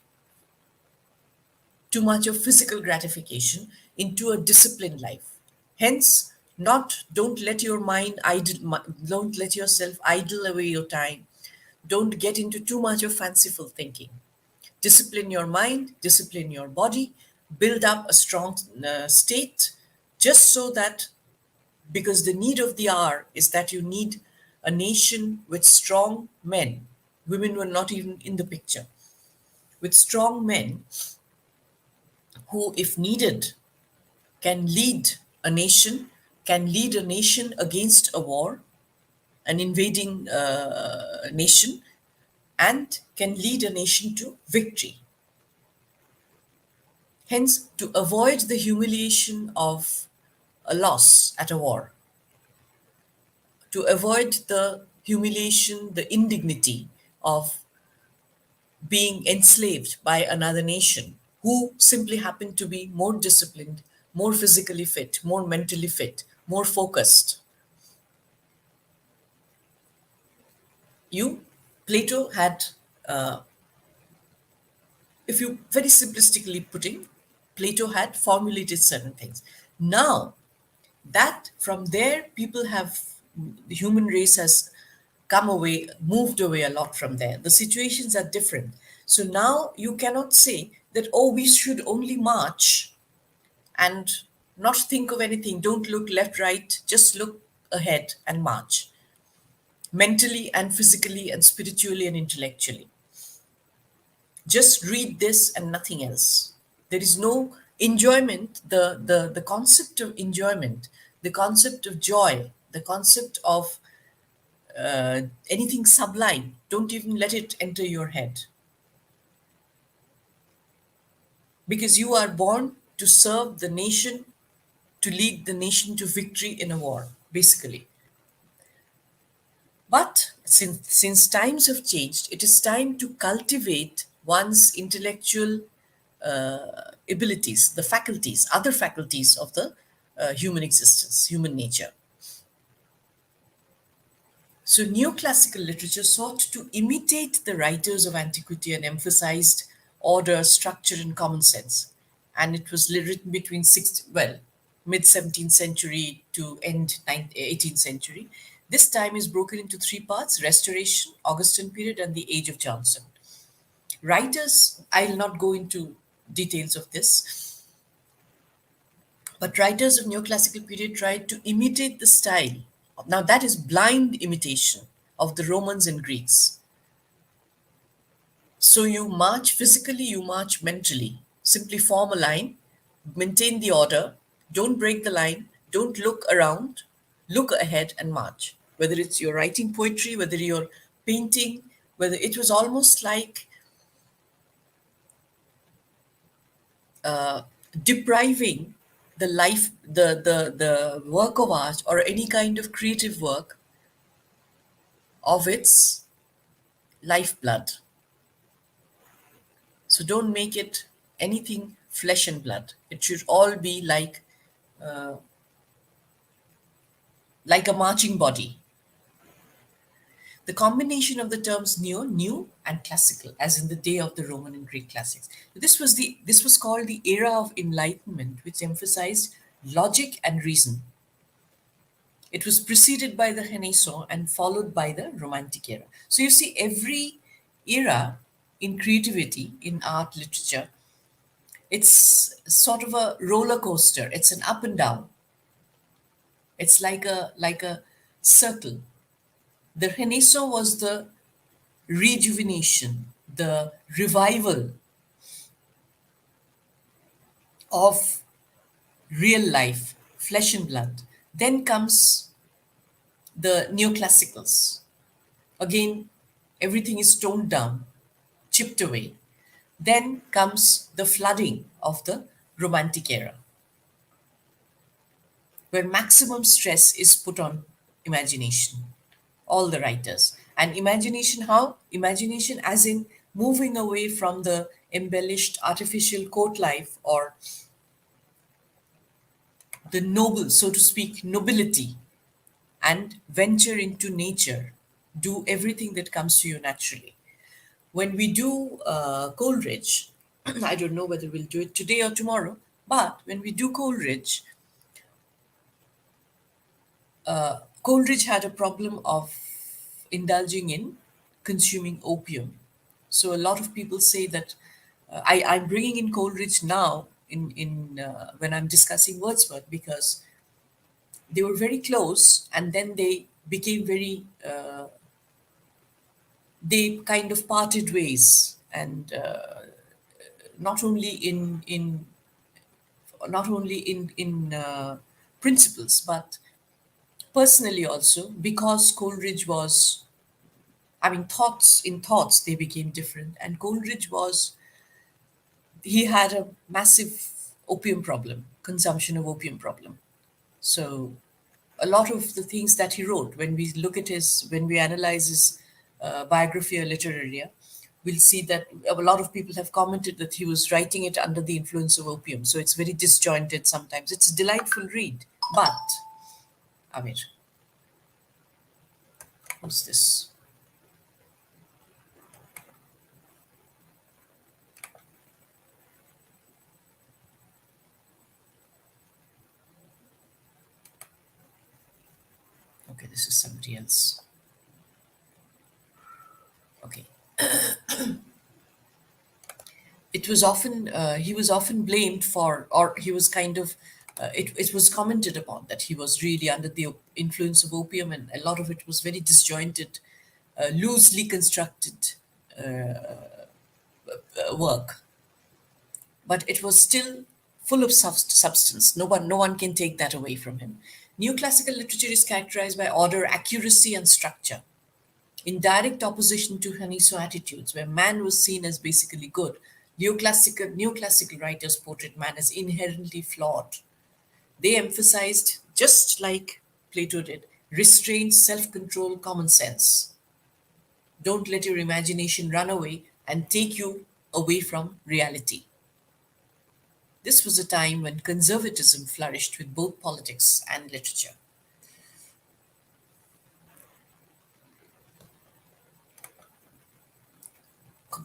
too much of physical gratification into a disciplined life. Hence, not don't let your mind idle, don't let yourself idle away your time. Don't get into too much of fanciful thinking. Discipline your mind, discipline your body, build up a strong state, just so that, because the need of the hour is that you need a nation with strong men. Women were not even in the picture. With strong men who, if needed, can lead a nation, can lead a nation against a war, an invading nation, and can lead a nation to victory. Hence, to avoid the humiliation of a loss at a war, to avoid the humiliation, the indignity of being enslaved by another nation who simply happened to be more disciplined, more physically fit, more mentally fit, more focused. You, Plato had, if you very simplistically putting, Plato had formulated certain things. Now, that from there, people have, the human race has come away, moved away a lot from there. The situations are different. So now you cannot say that, oh, we should only march and not think of anything. Don't look left, right, just look ahead and march mentally and physically and spiritually and intellectually. Just read this and nothing else. There is no enjoyment, the concept of enjoyment, the concept of joy, the concept of anything sublime. Don't even let it enter your head, because you are born to serve the nation, to lead the nation to victory in a war, basically. But since times have changed, it is time to cultivate one's intellectual abilities, the faculties, other faculties of the human existence, human nature. So, neoclassical literature sought to imitate the writers of antiquity and emphasized order, structure, and common sense. And it was written between mid 17th century to end 18th century. This time is broken into three parts: Restoration, Augustan period, and the Age of Johnson. Writers, I'll not go into details of this, but writers of neoclassical period tried to imitate the style. Now, that is blind imitation of the Romans and Greeks. So you march physically, you march mentally. Simply form a line, maintain the order, don't break the line, don't look around, look ahead and march. Whether it's you're writing poetry, whether you're painting, whether it was almost like depriving the work of art or any kind of creative work of its lifeblood. So don't make it anything flesh and blood. It should all be like a marching body. The combination of the terms new, and classical, as in the day of the Roman and Greek classics. This was called the era of enlightenment, which emphasized logic and reason. It was preceded by the Renaissance and followed by the Romantic era. So you see, every era in creativity, in art, literature, it's sort of a roller coaster. It's an up and down. It's like a circle. The Renaissance was the rejuvenation, the revival of real life, flesh and blood. Then comes the neoclassicals. Again, everything is toned down, chipped away. Then comes the flooding of the Romantic era, where maximum stress is put on imagination, all the writers. And imagination, how? Imagination, as in moving away from the embellished artificial court life or the noble, so to speak, nobility, and venture into nature. Do everything that comes to you naturally. When we do Coleridge, I don't know whether we'll do it today or tomorrow, but when we do Coleridge, Coleridge had a problem of indulging in consuming opium. So a lot of people say that I'm bringing in Coleridge now in when I'm discussing Wordsworth because they were very close, and then they became very they kind of parted ways, and not only in principles but personally also, because Coleridge was, I mean, thoughts they became different, and Coleridge was, he had a massive opium problem, consumption of opium problem. So a lot of the things that he wrote, when we analyze his biography or literaria, we'll see that a lot of people have commented that he was writing it under the influence of opium. So it's very disjointed sometimes. It's a delightful read. But, Amir, who's this? Okay, this is somebody else. Okay. It was often he was often blamed for, or he was kind of it was commented upon that he was really under the influence of opium, and a lot of it was very disjointed, loosely constructed work, but it was still full of substance. No one can take that away from him. Neoclassical literature is characterized by order, accuracy, and structure, in direct opposition to Renaissance attitudes, where man was seen as basically good. Neoclassical writers portrayed man as inherently flawed. They emphasized, just like Plato did, restraint, self control, common sense. Don't let your imagination run away and take you away from reality. This was a time when conservatism flourished with both politics and literature.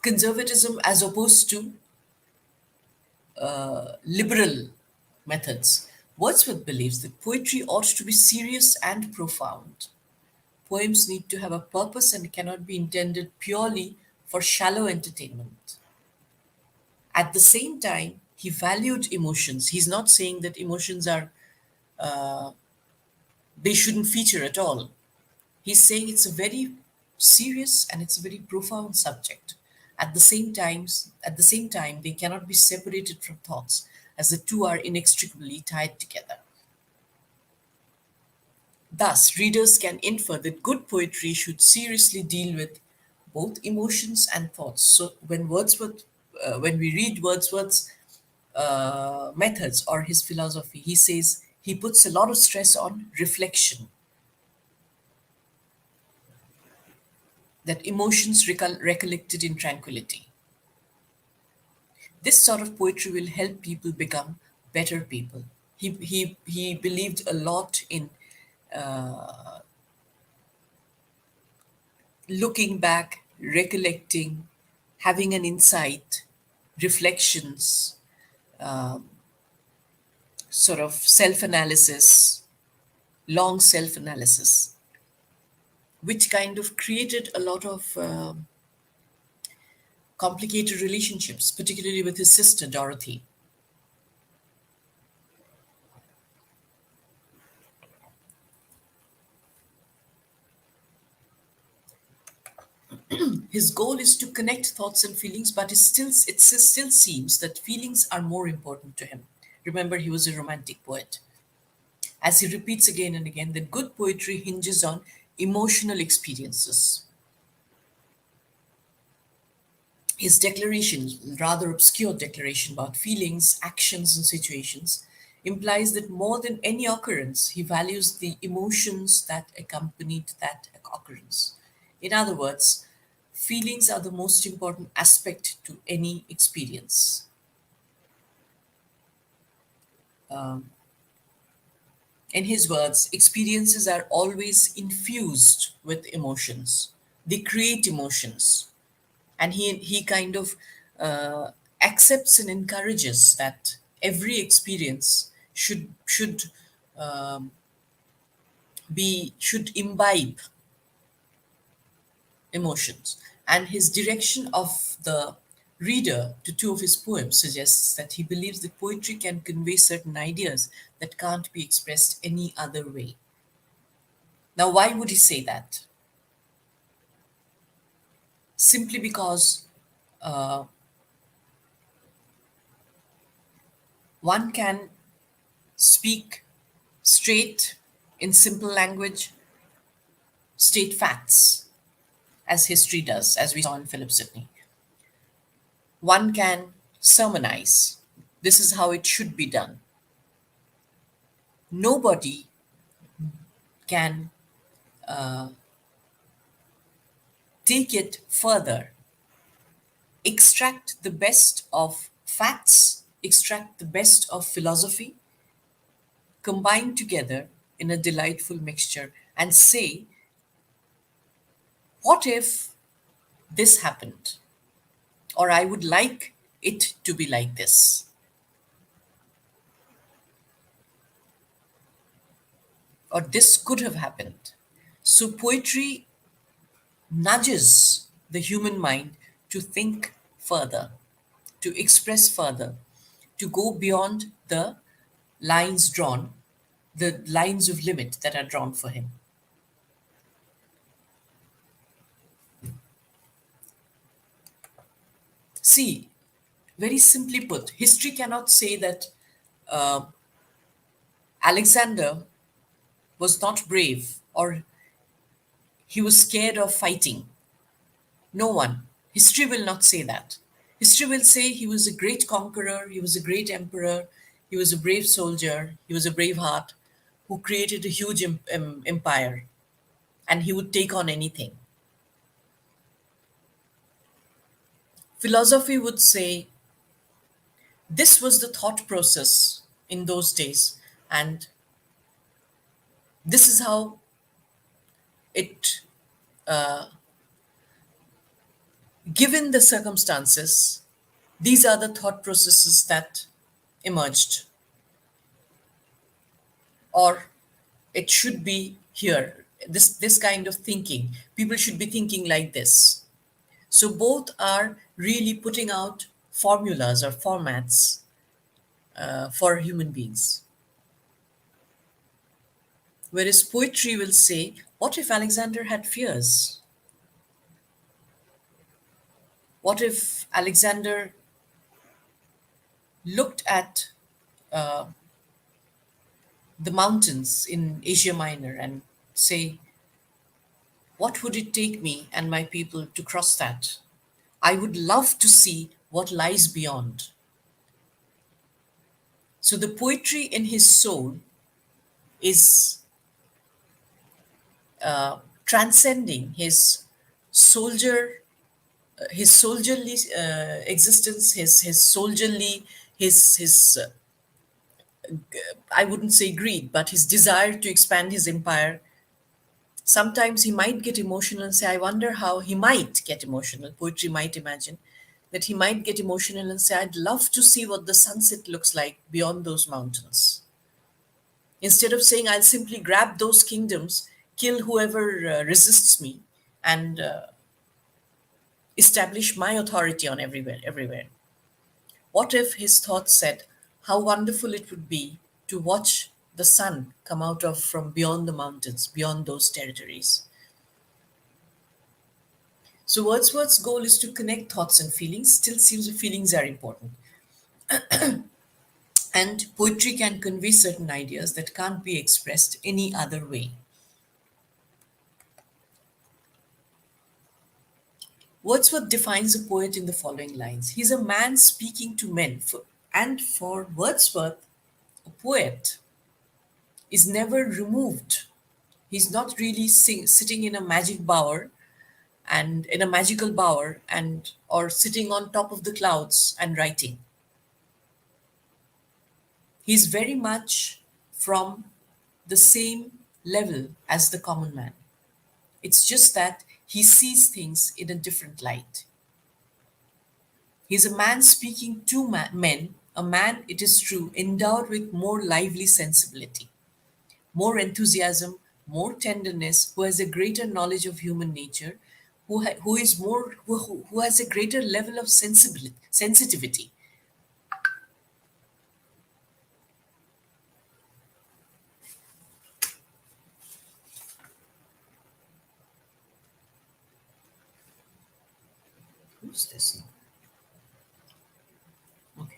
Conservatism, as opposed to liberal methods. Wordsworth believes that poetry ought to be serious and profound. Poems need to have a purpose and cannot be intended purely for shallow entertainment. At the same time, he valued emotions. He's not saying that emotions are, they shouldn't feature at all. He's saying it's a very serious and it's a very profound subject. At the same time, they cannot be separated from thoughts, as the two are inextricably tied together. Thus, readers can infer that good poetry should seriously deal with both emotions and thoughts. So when we read Wordsworth's methods or his philosophy, he says he puts a lot of stress on reflection, that emotions recollected in tranquility. This sort of poetry will help people become better people. He believed a lot in looking back, recollecting, having an insight, reflections, sort of self analysis, long self analysis, which kind of created a lot of complicated relationships, particularly with his sister Dorothy. His goal is to connect thoughts and feelings, but it still seems that feelings are more important to him. Remember, he was a romantic poet. As he repeats again and again, that good poetry hinges on emotional experiences. His declaration, rather obscure declaration about feelings, actions, and situations, implies that more than any occurrence, he values the emotions that accompanied that occurrence. In other words, feelings are the most important aspect to any experience. In his words, experiences are always infused with emotions. They create emotions. And he kind of uh, accepts and encourages that every experience should imbibe emotions, and his direction of the reader to two of his poems suggests that he believes that poetry can convey certain ideas that can't be expressed any other way. Now, why would he say that? Simply because one can speak straight in simple language, state facts, as history does, as we saw in Philip Sidney. One can sermonize. This is how it should be done. Nobody can take it further, extract the best of facts, extract the best of philosophy, combine together in a delightful mixture, and say, what if this happened? Or I would like it to be like this. Or this could have happened. So poetry nudges the human mind to think further, to express further, to go beyond the lines drawn, the lines of limit that are drawn for him. See, very simply put, history cannot say that Alexander was not brave or he was scared of fighting. No one. History will not say that. History will say he was a great conqueror, he was a great emperor, he was a brave soldier, he was a brave heart who created a huge empire, and he would take on anything. Philosophy would say this was the thought process in those days, and this is how it, given the circumstances, these are the thought processes that emerged, or it should be here. This kind of thinking, people should be thinking like this. So both are really putting out formulas or formats for human beings. Whereas poetry will say, what if Alexander had fears? What if Alexander looked at the mountains in Asia Minor and say, What would it take me and my people to cross that? I would love to see what lies beyond. So the poetry in his soul is transcending soldier, his soldierly existence, his soldierly, his I wouldn't say greed, but his desire to expand his empire. Sometimes he might get emotional and say, I wonder how he might get emotional. Poetry might imagine that he might get emotional and say, I'd love to see what the sunset looks like beyond those mountains. Instead of saying, I'll simply grab those kingdoms, kill whoever resists me, and establish my authority on everywhere. What if his thoughts said, how wonderful it would be to watch the sun come out of from beyond the mountains, beyond those territories? So Wordsworth's goal is to connect thoughts and feelings. Still seems feelings are important. And poetry can convey certain ideas that can't be expressed any other way. Wordsworth defines a poet in the following lines. He's a man speaking to men. And for Wordsworth, a poet is never removed. He's not really sitting in a magic bower and in a magical bower and or sitting on top of the clouds and writing. He's very much from the same level as the common man. It's just that he sees things in a different light. He's a man speaking to men, a man, it is true, endowed with more lively sensibility, more enthusiasm, more tenderness, who has a greater knowledge of human nature, who is more who has a greater level of sensitivity. Who's this now? Okay.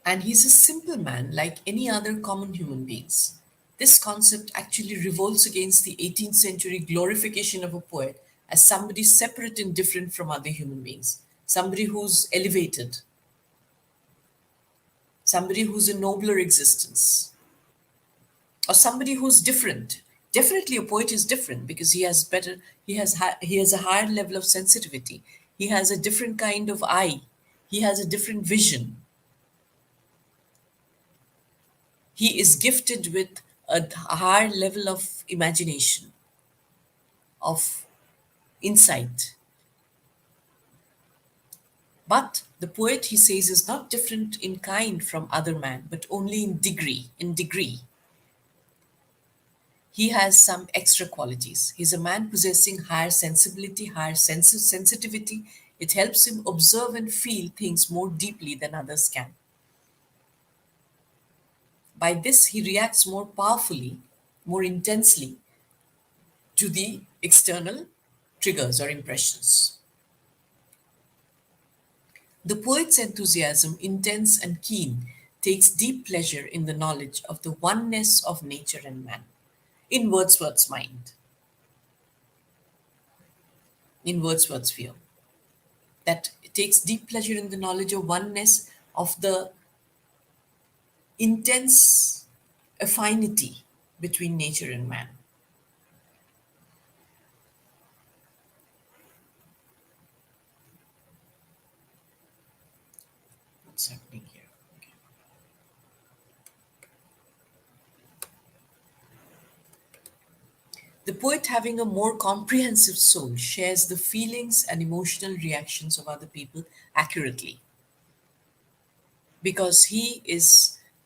And he's a simple man like any other common human beings. This concept actually revolts against the 18th century glorification of a poet as somebody separate and different from other human beings, somebody who's elevated, somebody who's a nobler existence, or somebody who's different. Definitely, a poet is different because he has a higher level of sensitivity. He has a different kind of eye. He has a different vision. He is gifted with a higher level of imagination, of insight. But the poet, he says, is not different in kind from other man, but only in degree. In degree, he has some extra qualities. He's a man possessing higher sensibility, higher sensitivity. It helps him observe and feel things more deeply than others can. By this, he reacts more powerfully, more intensely to the external triggers or impressions. The poet's enthusiasm, intense and keen, takes deep pleasure in the knowledge of the oneness of nature and man. In Wordsworth's mind, in Wordsworth's view, that takes deep pleasure in the knowledge of oneness of the intense affinity between nature and man. What's happening here? Okay. The poet, having a more comprehensive soul, shares the feelings and emotional reactions of other people accurately because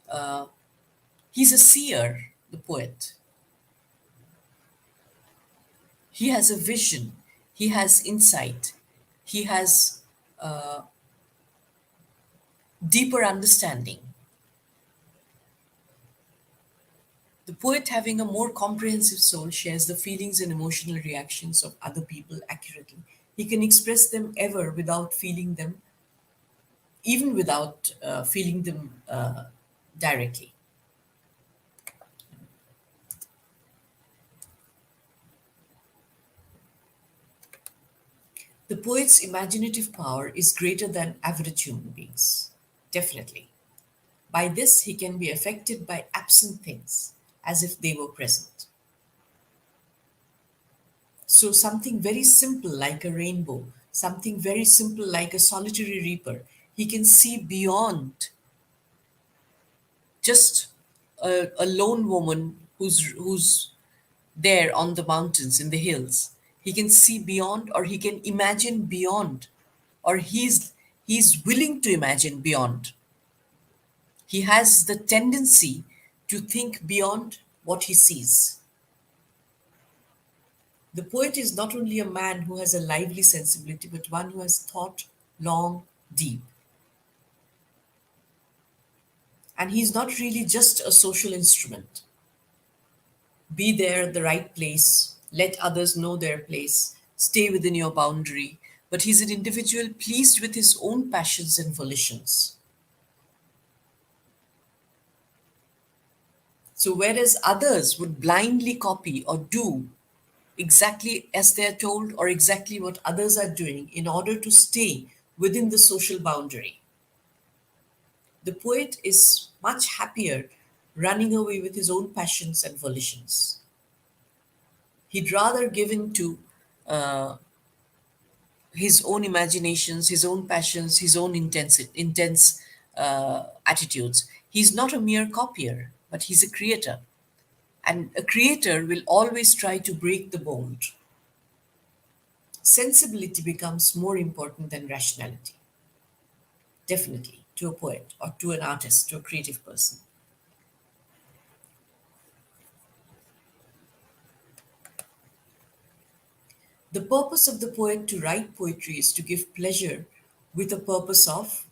uh, he's a seer, the poet. He has a vision, he has insight, he has deeper understanding. The poet, having a more comprehensive soul, shares the feelings and emotional reactions of other people accurately. He can express them ever without feeling them, even without feeling them directly. The poet's imaginative power is greater than average human beings. Definitely. By this, he can be affected by absent things as if they were present. So, something very simple like a rainbow, something very simple like a solitary reaper, he can see beyond just a lone woman who's there on the mountains in the hills. He can see beyond, or he can imagine beyond, or he's willing to imagine beyond. He has the tendency to think beyond what he sees. The poet is not only a man who has a lively sensibility, but one who has thought long, deep. And he's not really just a social instrument. Be there at the right place, let others know their place, stay within your boundary. But he's an individual pleased with his own passions and volitions. So, whereas others would blindly copy or do exactly as they're told or exactly what others are doing in order to stay within the social boundary, the poet is much happier running away with his own passions and volitions. He'd rather give in to uh, his own imaginations, his own passions, his own intense attitudes. He's not a mere copier, but he's a creator. And a creator will always try to break the mold. Sensibility becomes more important than rationality, definitely, to a poet or to an artist, to a creative person. The purpose of the poet to write poetry is to give pleasure with a purpose of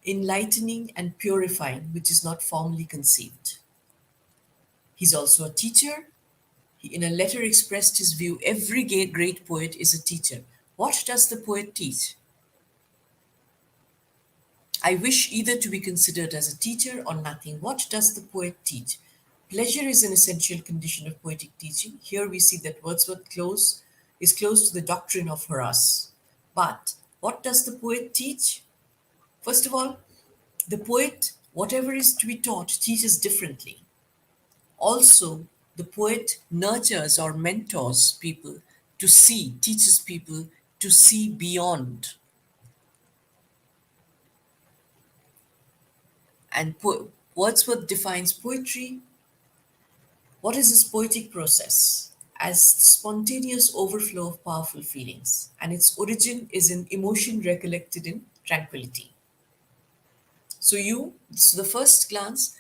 enlightening and purifying, which is not formally conceived. He's also a teacher. He, in a letter, expressed his view every great poet is a teacher. What does the poet teach? I wish either to be considered as a teacher or nothing. What does the poet teach? Pleasure is an essential condition of poetic teaching. Here we see that Wordsworth is close to the doctrine of Horace. But what does the poet teach? First of all, the poet, whatever is to be taught, teaches differently. Also, the poet nurtures or mentors people to see, teaches people to see beyond. And Wordsworth defines poetry. What is this poetic process? As spontaneous overflow of powerful feelings, and its origin is in emotion recollected in tranquility. So the first glance,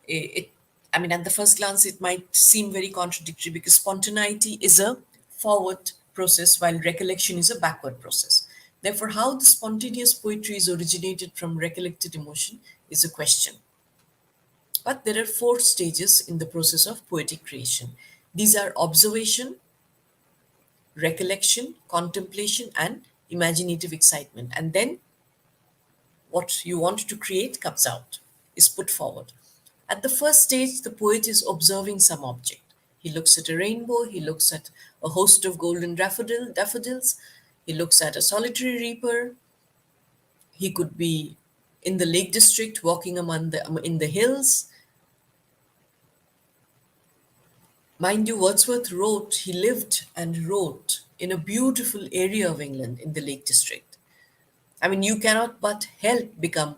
it, I mean, at the first glance, it might seem very contradictory because spontaneity is a forward process while recollection is a backward process. Therefore, how the spontaneous poetry is originated from recollected emotion is a question. But there are four stages in the process of poetic creation. These are observation, recollection, contemplation, and imaginative excitement. And then what you want to create comes out, is put forward. At the first stage, the poet is observing some object. He looks at a rainbow, he looks at a host of golden daffodils, he looks at a solitary reaper, he could be in the Lake District walking among in the hills. Mind you, Wordsworth wrote, he lived and wrote in a beautiful area of England in the Lake District. I mean, you cannot but help become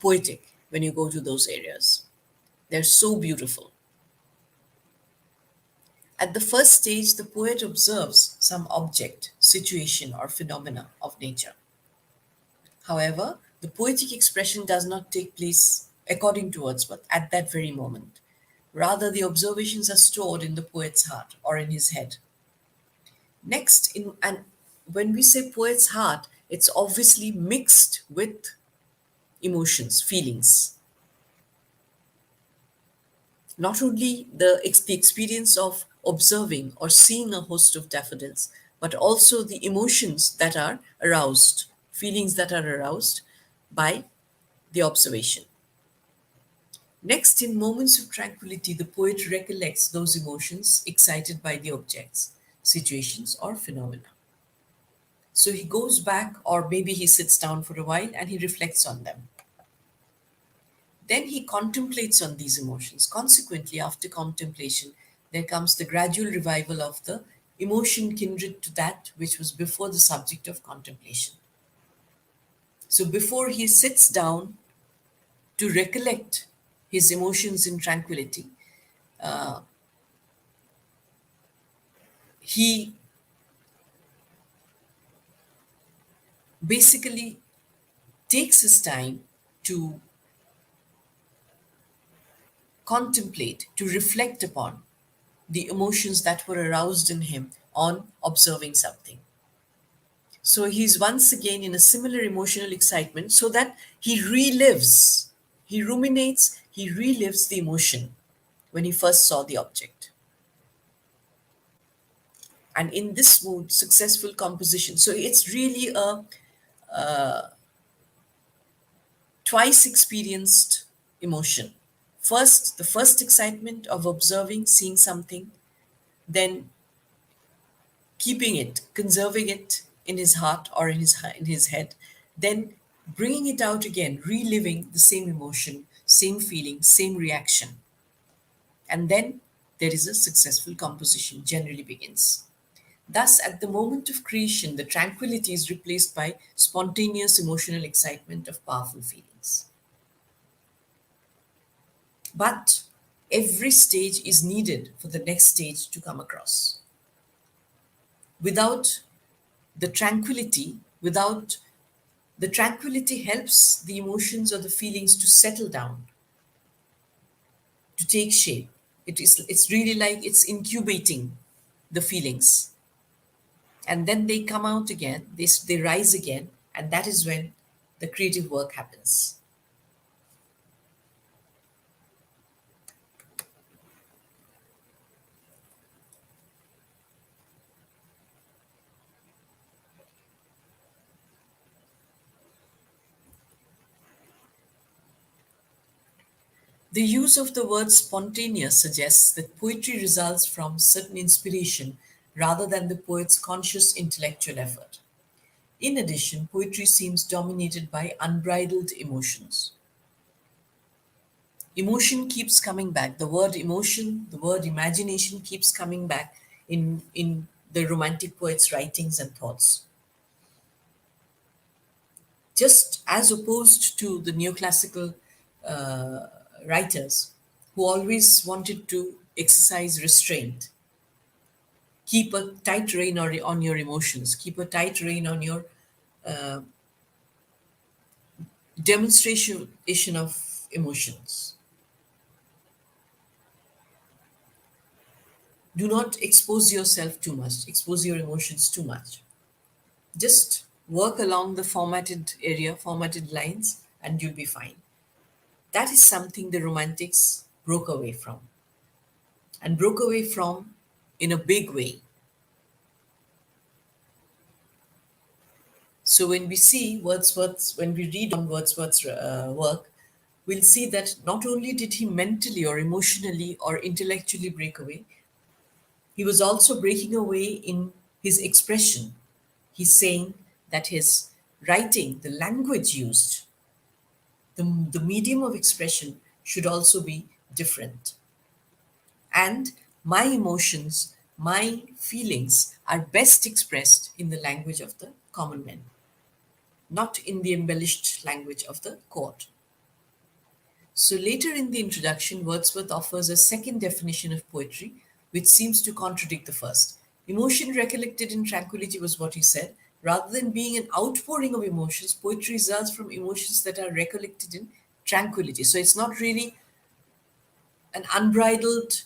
poetic when you go to those areas. They're so beautiful. At the first stage, the poet observes some object, situation, or phenomena of nature. However, the poetic expression does not take place, according to Wordsworth, at that very moment. Rather, the observations are stored in the poet's heart or in his head. Next, and when we say poet's heart, it's obviously mixed with emotions, feelings. Not only the experience of observing or seeing a host of daffodils, but also the emotions that are aroused, feelings that are aroused by the observation. Next, in moments of tranquility, the poet recollects those emotions excited by the objects, situations, or phenomena. So he goes back, or maybe he sits down for a while and he reflects on them. Then he contemplates on these emotions. Consequently, after contemplation, there comes the gradual revival of the emotion kindred to that which was before the subject of contemplation. So before he sits down to recollect his emotions in tranquility, he basically takes his time to contemplate, to reflect upon the emotions that were aroused in him on observing something. So he's once again in a similar emotional excitement so that he relives, he ruminates, he relives the emotion when he first saw the object. And in this mood, successful composition. So it's really a twice experienced emotion. First, the first excitement of observing, seeing something, then keeping it, conserving it in his heart or in his head, then bringing it out again, reliving the same emotion, same feeling, same reaction. And then there is a successful composition generally begins. Thus, at the moment of creation, the tranquility is replaced by spontaneous emotional excitement of powerful feelings. But every stage is needed for the next stage to come across. Without the tranquility, without the tranquility helps the emotions or the feelings to settle down, to take shape. It's really like it's incubating the feelings. And then they come out again, they rise again, and that is when the creative work happens. The use of the word spontaneous suggests that poetry results from certain inspiration rather than the poet's conscious intellectual effort. In addition, poetry seems dominated by unbridled emotions. Emotion keeps coming back. The word emotion, the word imagination keeps coming back in the romantic poet's writings and thoughts. Just as opposed to the neoclassical writers who always wanted to exercise restraint, keep a tight rein on your emotions, keep a tight rein on your demonstration of emotions. Do not expose yourself too much, expose your emotions too much. Just work along the formatted area, formatted lines, and you'll be fine. That is something the Romantics broke away from, and broke away from in a big way. So when we see Wordsworth's, when we read on Wordsworth's work, we'll see that not only did he mentally or emotionally or intellectually break away, he was also breaking away in his expression. He's saying that his writing, the language used, the medium of expression should also be different. And my emotions, my feelings are best expressed in the language of the common man, not in the embellished language of the court. So later in the introduction, Wordsworth offers a second definition of poetry, which seems to contradict the first. Emotion recollected in tranquility was what he said. Rather than being an outpouring of emotions, poetry results from emotions that are recollected in tranquility. So it's not really an unbridled,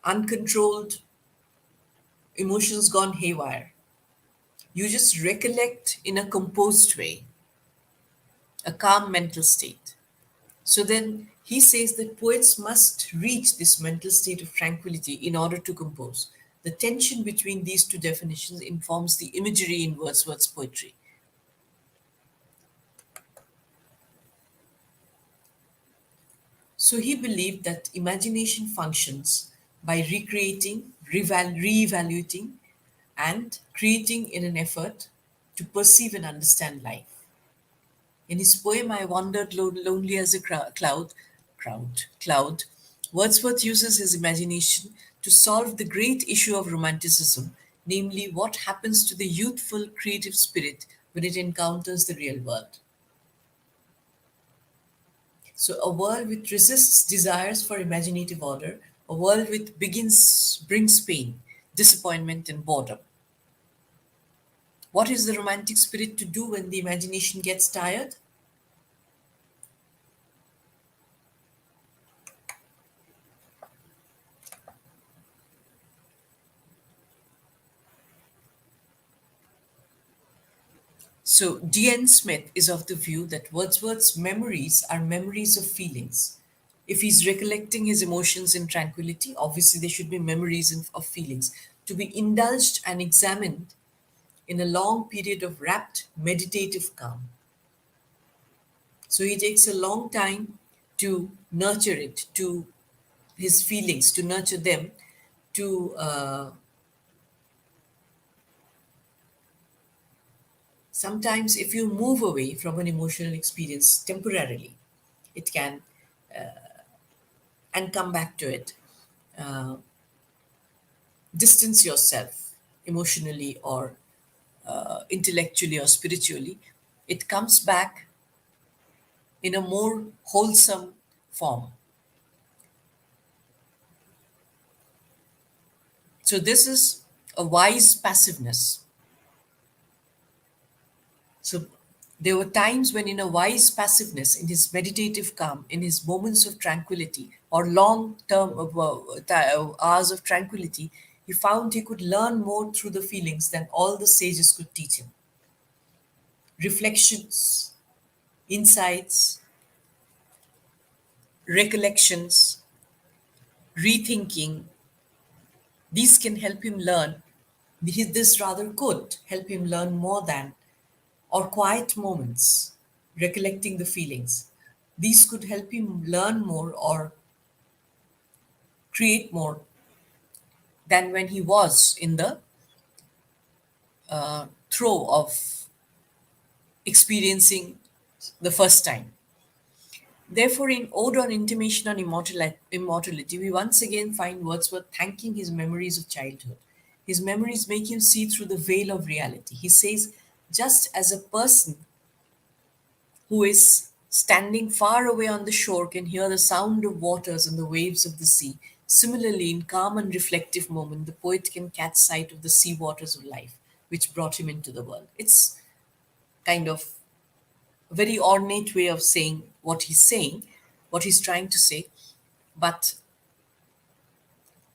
uncontrolled emotions gone haywire. You just recollect in a composed way, a calm mental state. So then he says that poets must reach this mental state of tranquility in order to compose. The tension between these two definitions informs the imagery in Wordsworth's poetry. So he believed that imagination functions by recreating, re-evaluating, and creating in an effort to perceive and understand life. In his poem, I Wandered Lonely as a cloud, Wordsworth uses his imagination to solve the great issue of romanticism, namely what happens to the youthful creative spirit when it encounters the real world. So, a world which resists desires for imaginative order, a world which brings pain, disappointment, and boredom. What is the romantic spirit to do when the imagination gets tired? So, D.N. Smith is of the view that Wordsworth's memories are memories of feelings. If he's recollecting his emotions in tranquility, obviously there should be memories of feelings to be indulged and examined in a long period of rapt meditative calm. So he takes a long time to nurture it, to his feelings, to nurture them, to sometimes if you move away from an emotional experience temporarily, it can and come back to it. Uh, Distance yourself emotionally or intellectually or spiritually, it comes back in a more wholesome form. So, this is a wise passiveness. So, there were times when, in a wise passiveness, in his meditative calm, in his moments of tranquility or long term hours of tranquility, he found he could learn more through the feelings than all the sages could teach him. Reflections, insights, recollections, rethinking, these can help him learn. This rather could help him learn more than, or quiet moments, recollecting the feelings. These could help him learn more or create more than when he was in the throe of experiencing the first time. Therefore, in Ode on Intimation on Immortality, we once again find Wordsworth thanking his memories of childhood. His memories make him see through the veil of reality. He says, just as a person who is standing far away on the shore can hear the sound of waters and the waves of the sea, similarly, in calm and reflective moment, the poet can catch sight of the sea waters of life, which brought him into the world. It's kind of a very ornate way of saying, what he's trying to say. But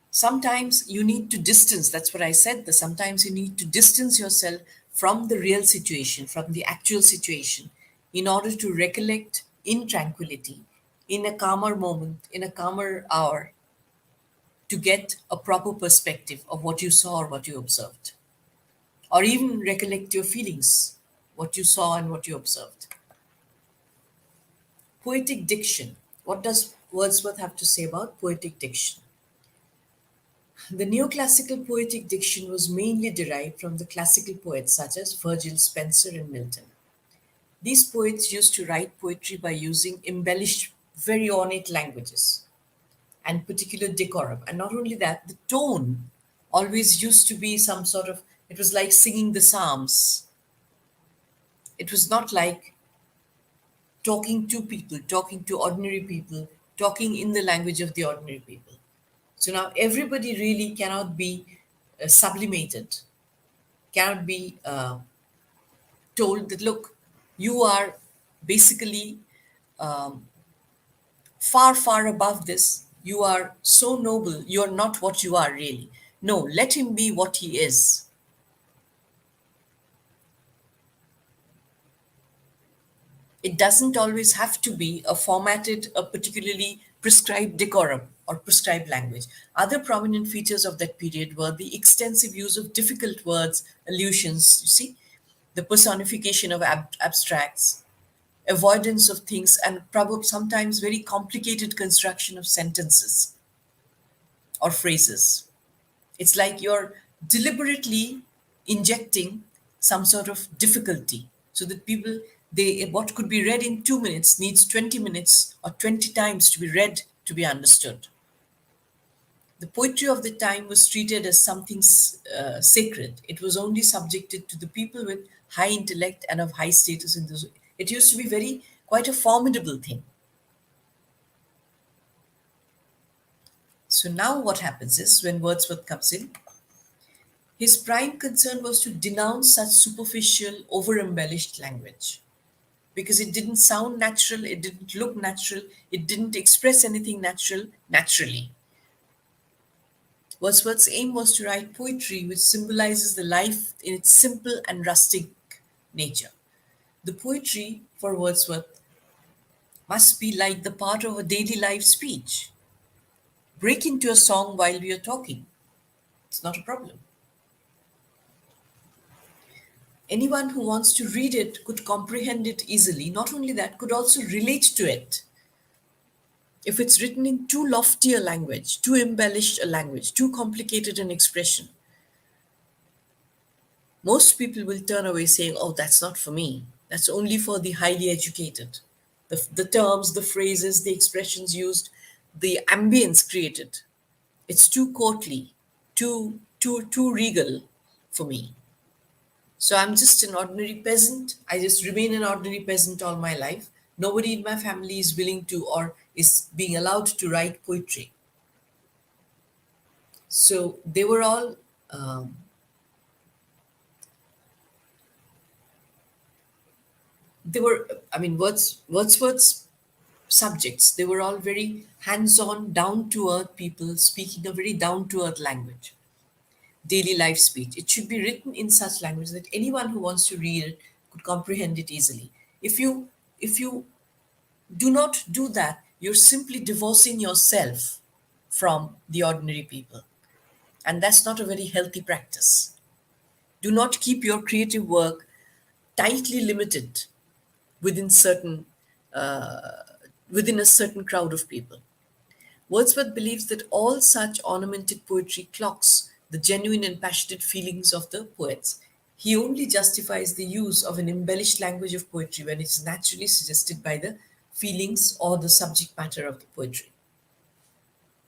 sometimes you need to distance, that's what I said, that sometimes you need to distance yourself from the real situation, from the actual situation, in order to recollect in tranquility, in a calmer moment, in a calmer hour, to get a proper perspective of what you saw or what you observed, or even recollect your feelings, what you saw and what you observed. Poetic diction. What does Wordsworth have to say about poetic diction? The neoclassical poetic diction was mainly derived from the classical poets such as Virgil, Spenser, and Milton. These poets used to write poetry by using embellished, very ornate languages and particular decorum. And not only that, the tone always used to be some sort of, it was like singing the Psalms. It was not like talking to people, talking to ordinary people, talking in the language of the ordinary people. So now everybody really cannot be sublimated, cannot be told that, look, you are basically far, far above this. You are so noble, you are not what you are really. No, let him be what he is. It doesn't always have to be a particularly prescribed decorum or prescribed language. Other prominent features of that period were the extensive use of difficult words, allusions, you see, the personification of abstracts, avoidance of things, and probably sometimes very complicated construction of sentences or phrases. It's like you're deliberately injecting some sort of difficulty, so that people, they, what could be read in 2 minutes needs 20 minutes or 20 times to be read to be understood. The poetry of the time was treated as something sacred. It was only subjected to the people with high intellect and of high status in those. It used to be very quite a formidable thing. So now what happens is, when Wordsworth comes in, his prime concern was to denounce such superficial, over embellished language, because it didn't sound natural, it didn't look natural, it didn't express anything natural naturally. Wordsworth's aim was to write poetry which symbolizes the life in its simple and rustic nature. The poetry for Wordsworth must be like the part of a daily life speech. Break into a song while we are talking. It's not a problem. Anyone who wants to read it could comprehend it easily. Not only that, could also relate to it. If it's written in too lofty a language, too embellished a language, too complicated an expression, most people will turn away saying, oh, that's not for me. That's only for the highly educated. The terms, the phrases, the expressions used, the ambience created. It's too courtly, too regal for me. So I'm just an ordinary peasant. I just remain an ordinary peasant all my life. Nobody in my family is willing to or is being allowed to write poetry. So they were all, Wordsworth's subjects, they were all very hands on, down to earth people speaking a very down to earth language, daily life speech. It should be written in such language that anyone who wants to read it could comprehend it easily. If you do not do that, you're simply divorcing yourself from the ordinary people. And that's not a very healthy practice. Do not keep your creative work tightly limited within certain within a certain crowd of people. Wordsworth believes that all such ornamented poetry clocks the genuine and passionate feelings of the poets. He only justifies the use of an embellished language of poetry when it is naturally suggested by the feelings or the subject matter of the poetry.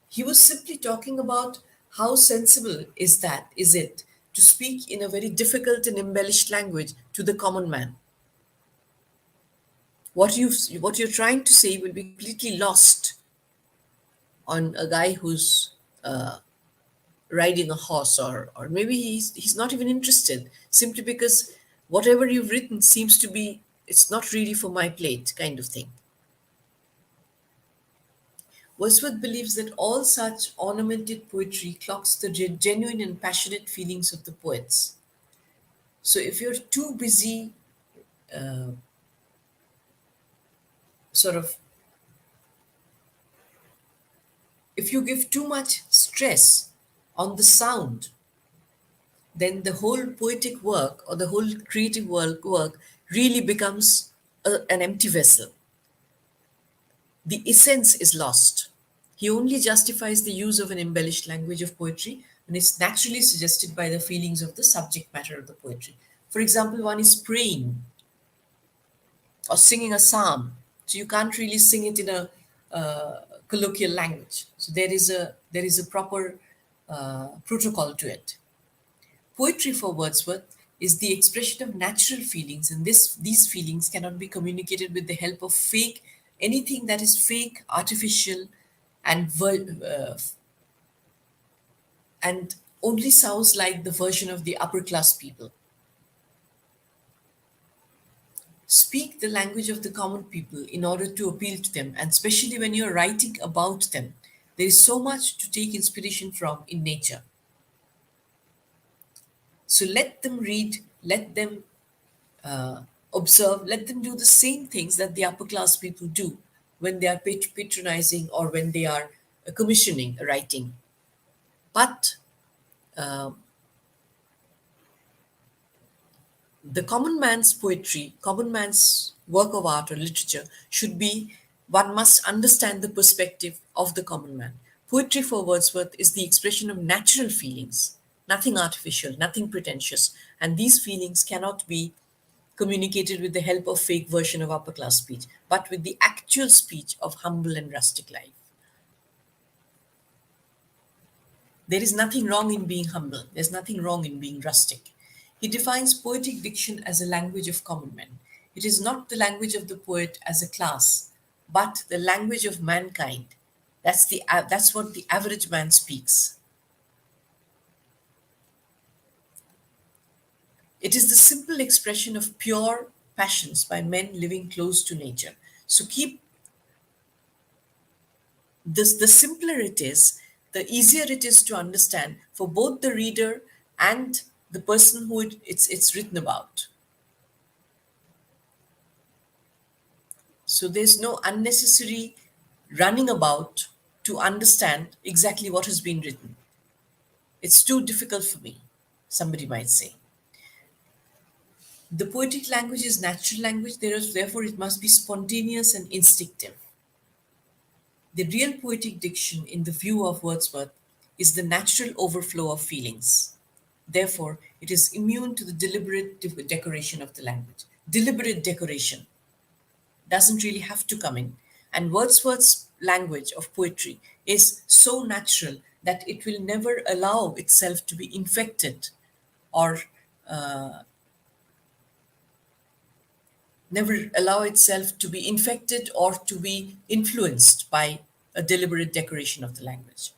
He was simply talking about how sensible is it to speak in a very difficult and embellished language to the common man. What you're trying to say will be completely lost on a guy who's riding a horse, or maybe he's not even interested, simply because whatever you've written seems to be, it's not really for my plate kind of thing. Wordsworth believes that all such ornamented poetry clocks the genuine and passionate feelings of the poets. So if you're too busy, sort of, if you give too much stress on the sound, then the whole poetic work or the whole creative work really becomes an empty vessel. The essence is lost. He only justifies the use of an embellished language of poetry when it's naturally suggested by the feelings of the subject matter of the poetry. For example, one is praying or singing a psalm, so you can't really sing it in a colloquial language. So there is a proper protocol to it. Poetry for Wordsworth is the expression of natural feelings, and these feelings cannot be communicated with the help of anything that is fake, artificial, and and only sounds like the version of the upper class people. Speak the language of the common people in order to appeal to them, and especially when you're writing about them. There is so much to take inspiration from in nature. So let them read, let them observe, let them do the same things that the upper class people do when they are patronizing or when they are commissioning a writing. But the common man's poetry, common man's work of art or literature should be, one must understand the perspective of the common man. Poetry for Wordsworth is the expression of natural feelings, Nothing artificial, nothing pretentious. And these feelings cannot be communicated with the help of fake version of upper class speech, but with the actual speech of humble and rustic life. There is nothing wrong in being humble. There's nothing wrong in being rustic. He defines poetic diction as a language of common men. It is not the language of the poet as a class, but the language of mankind. That's what the average man speaks. It is the simple expression of pure passions by men living close to nature. So keep this, the simpler it is, the easier it is to understand for both the reader and the person who it's written about. So there's no unnecessary running about to understand exactly what has been written. It's too difficult for me, somebody might say. The poetic language is natural language, therefore it must be spontaneous and instinctive. The real poetic diction, in the view of Wordsworth, is the natural overflow of feelings. Therefore, it is immune to the deliberate decoration of the language. Deliberate decoration doesn't really have to come in. And Wordsworth's language of poetry is so natural that it will never allow itself to be infected or never allow itself to be infected or to be influenced by a deliberate decoration of the language.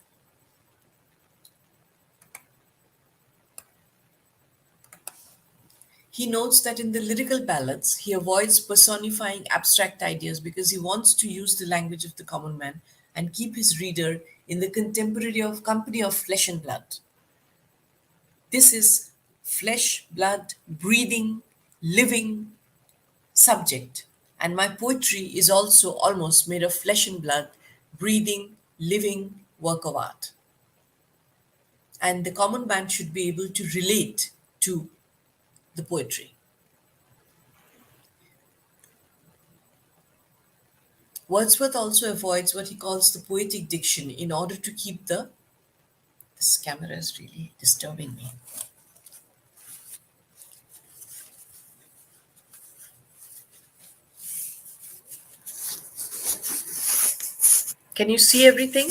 He notes that in the lyrical ballads, he avoids personifying abstract ideas because he wants to use the language of the common man and keep his reader in the contemporary of company of flesh and blood. This is flesh, blood, breathing, living subject. And my poetry is also almost made of flesh and blood, breathing, living work of art. And the common man should be able to relate to the poetry. Wordsworth also avoids what he calls the poetic diction in order to keep the. This camera is really disturbing me. Can you see everything?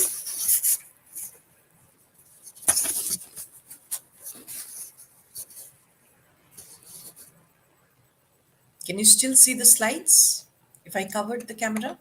Can you still see the slides if I covered the camera?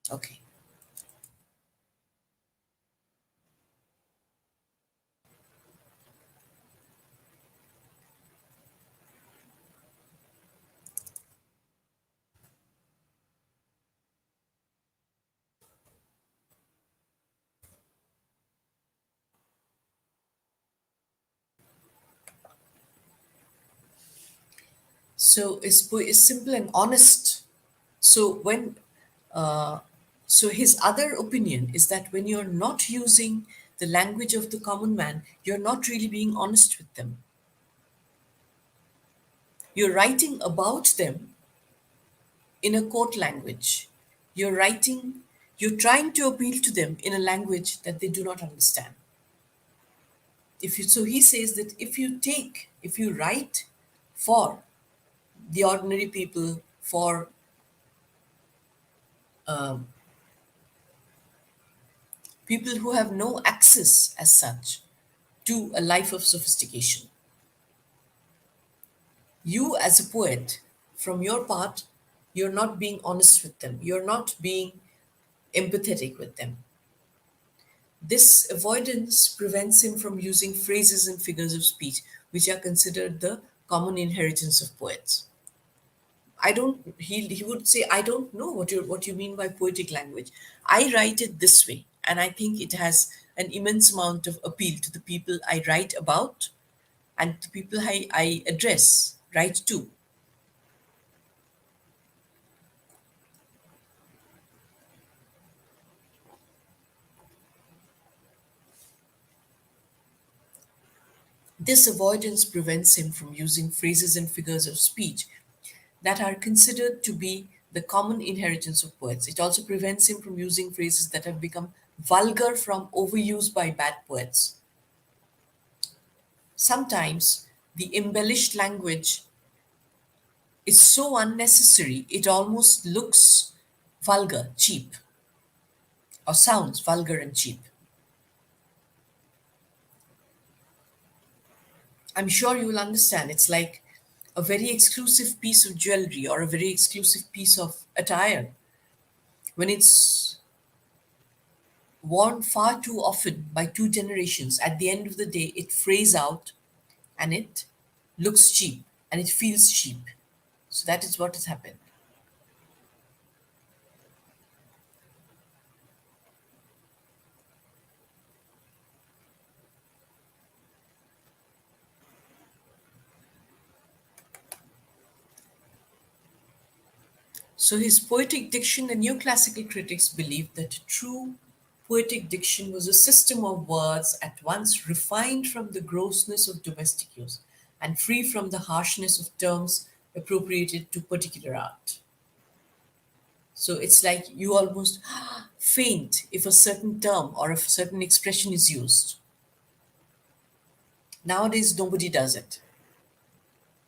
Okay. So is simple and honest. So when uh, so his other opinion is that when you're not using the language of the common man, you're not really being honest with them. You're writing about them in a court language. You're trying to appeal to them in a language that they do not understand. So he says that if you write for the ordinary people, for people who have no access as such to a life of sophistication, you as a poet, from your part, you're not being honest with them. You're not being empathetic with them. This avoidance prevents him from using phrases and figures of speech which are considered the common inheritance of poets. He would say, I don't know what you mean by poetic language. I write it this way, and I think it has an immense amount of appeal to the people I write about and the people I address, write to. This avoidance prevents him from using phrases and figures of speech that are considered to be the common inheritance of poets. It also prevents him from using phrases that have become vulgar from overuse by bad poets. Sometimes the embellished language is so unnecessary it almost looks vulgar, cheap, or sounds vulgar and cheap. I'm sure you will understand. It's like a very exclusive piece of jewelry or a very exclusive piece of attire. When it's worn far too often by two generations, at the end of the day, it frays out and it looks cheap and it feels cheap. So that is what has happened. So his poetic diction, the neoclassical critics believed that true poetic diction was a system of words at once refined from the grossness of domestic use and free from the harshness of terms appropriated to particular art. So it's like you almost faint if a certain term or if a certain expression is used. Nowadays, nobody does it.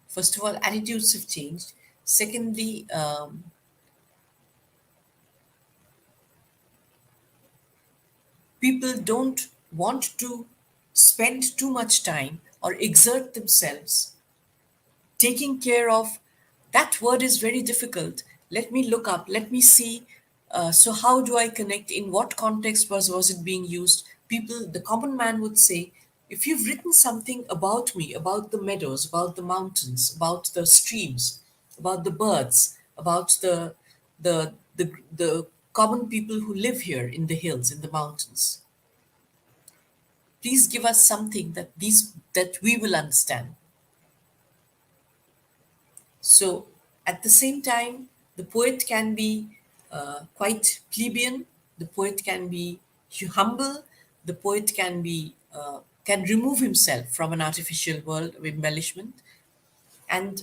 First of all, attitudes have changed. Secondly, people don't want to spend too much time or exert themselves taking care of that word is very difficult. Let me look up, let me see. So how do I connect? In what context was it being used? People, the common man would say, if you've written something about me, about the meadows, about the mountains, about the streams, about the birds, about the common people who live here in the hills, in the mountains, please give us something that we will understand. So at the same time, the poet can be quite plebeian. The poet can be humble. The poet can remove himself from an artificial world of embellishment. And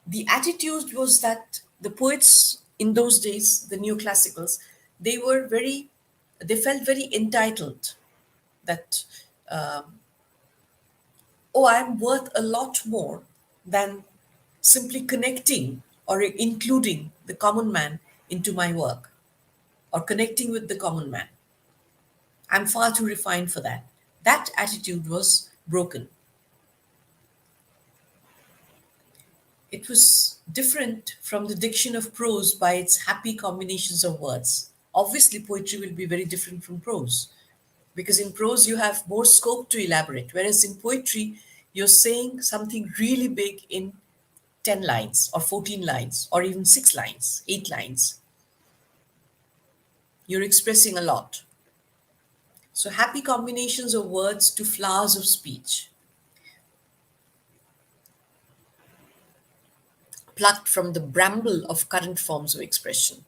the attitude was that the poets in those days, the neoclassicals, they were very, they felt very entitled that oh, I'm worth a lot more than simply connecting or including the common man into my work or connecting with the common man. I'm far too refined for that. That attitude was broken. It was different from the diction of prose by its happy combinations of words. Obviously, poetry will be very different from prose because in prose you have more scope to elaborate, whereas in poetry you're saying something really big in 10 lines or 14 lines or even 6 lines, 8 lines. You're expressing a lot. So, happy combinations of words to flowers of speech, plucked from the bramble of current forms of expression.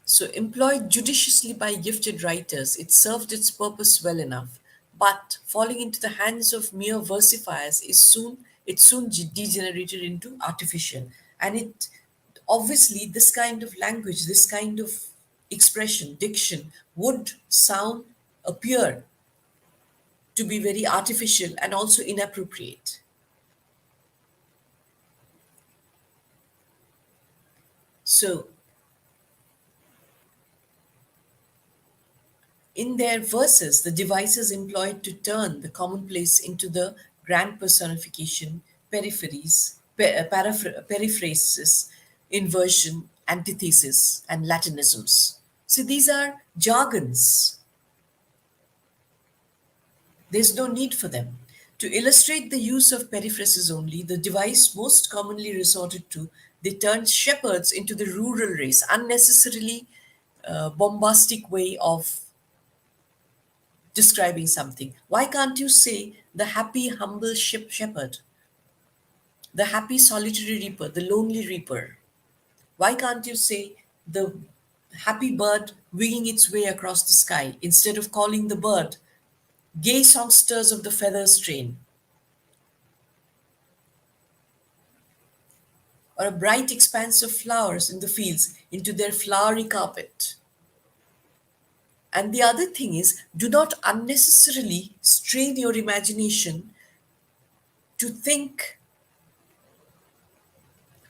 So, employed judiciously by gifted writers, it served its purpose well enough. But falling into the hands of mere versifiers it soon degenerated into artificial. And it obviously this kind of language, this kind of expression, diction would appear to be very artificial and also inappropriate. So in their verses, the devices employed to turn the commonplace into the grand personification, periphrasis, inversion, antithesis, and Latinisms. See, these are jargons. There's no need for them. To illustrate the use of periphrasis only, the device most commonly resorted to, they turned shepherds into the rural race, unnecessarily bombastic way of describing something. Why can't you say the happy, humble shepherd, the happy, solitary reaper, the lonely reaper? Why can't you say the happy bird winging its way across the sky instead of calling the bird gay songsters of the feathers train, or a bright expanse of flowers in the fields into their flowery carpet? And the other thing is, do not unnecessarily strain your imagination to think,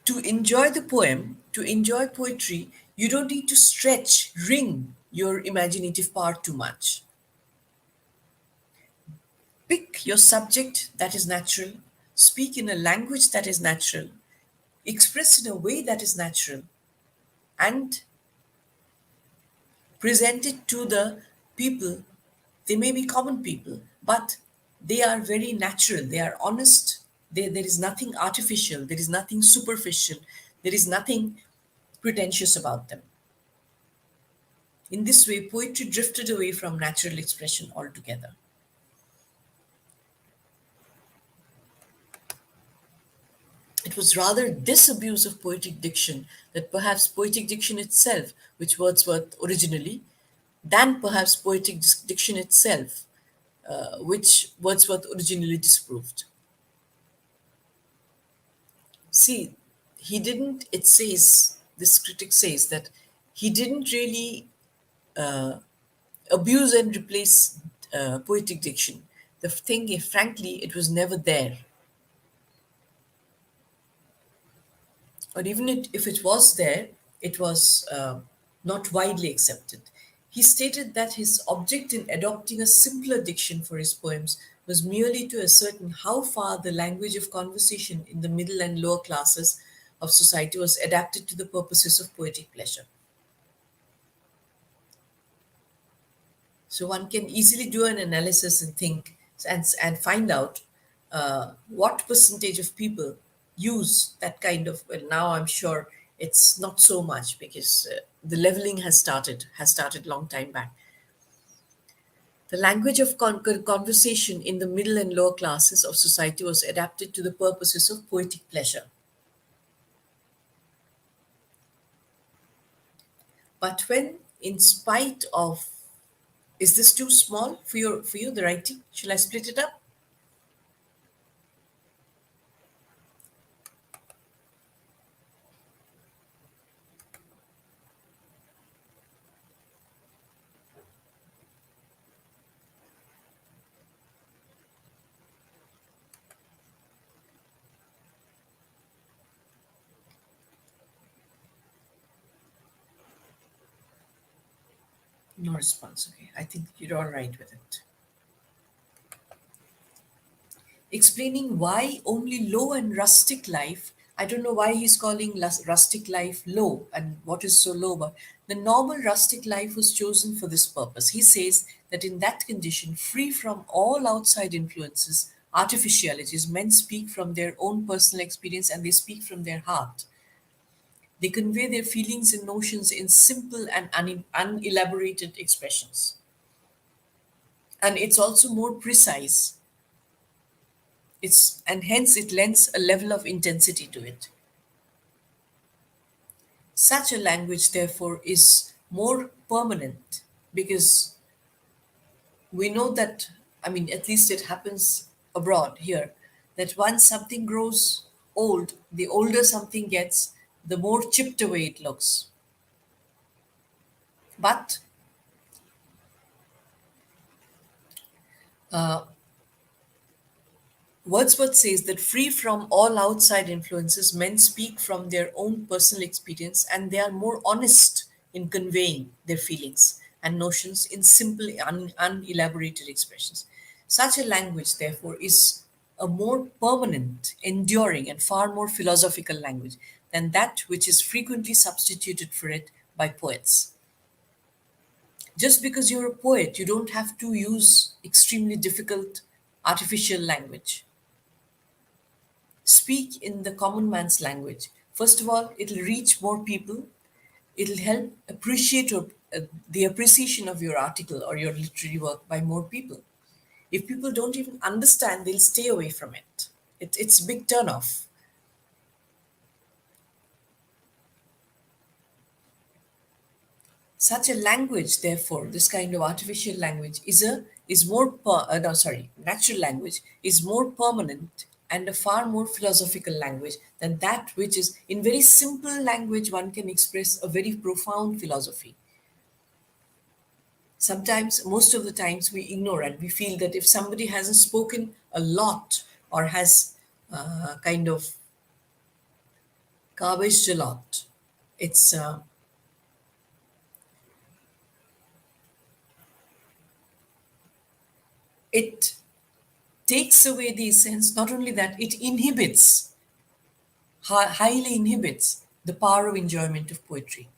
to enjoy the poem, to enjoy poetry. You don't need to wring your imaginative power too much. Pick your subject that is natural, speak in a language that is natural, express in a way that is natural, and present it to the people. They may be common people, but they are very natural, they are honest. There is nothing artificial, there is nothing superficial, there is nothing pretentious about them. In this way, poetry drifted away from natural expression altogether. It was rather this abuse of poetic diction, that perhaps poetic diction itself, which Wordsworth originally, than perhaps poetic diction itself, which Wordsworth originally disproved. See, he didn't, it says, this critic says that he didn't really abuse and replace poetic diction. The thing, frankly, it was never there. Or even if it was there, it was not widely accepted. He stated that his object in adopting a simpler diction for his poems was merely to ascertain how far the language of conversation in the middle and lower classes of society was adapted to the purposes of poetic pleasure. So one can easily do an analysis and think and find out what percentage of people use that kind of. Well, now I'm sure it's not so much because the leveling has started long time back. The language of conversation in the middle and lower classes of society was adapted to the purposes of poetic pleasure. But when, in spite of, is this too small for you the writing? Shall I split it up? No response. Okay, I think you're all right with it. Explaining why only low and rustic life. I don't know why he's calling rustic life low and what is so low about. The normal rustic life was chosen for this purpose. He says that in that condition, free from all outside influences, artificialities, men speak from their own personal experience and they speak from their heart. They convey their feelings and notions in simple and unelaborated expressions. And it's also more precise. It's and hence it lends a level of intensity to it. Such a language, therefore, is more permanent because we know that, I mean, at least it happens abroad here, that once something grows old, the older something gets, the more chipped away it looks. But Wordsworth says that free from all outside influences, men speak from their own personal experience and they are more honest in conveying their feelings and notions in simple, unelaborated expressions. Such a language, therefore, is a more permanent, enduring, and far more philosophical language than that which is frequently substituted for it by poets. Just because you're a poet, you don't have to use extremely difficult artificial language. Speak in the common man's language. First of all, it'll reach more people, It'll help appreciate the appreciation of your article or your literary work by more people. If people don't even understand, they'll stay away from it. It's a big turn off. Such a language, therefore, this kind of artificial language is more no, sorry, natural language is more permanent and a far more philosophical language than that which is in very simple language one can express a very profound philosophy. Sometimes, most of the times, we ignore and we feel that if somebody hasn't spoken a lot or has kind of garbaged a lot, it's it takes away the essence. Not only that, it inhibits, highly inhibits the power of enjoyment of poetry.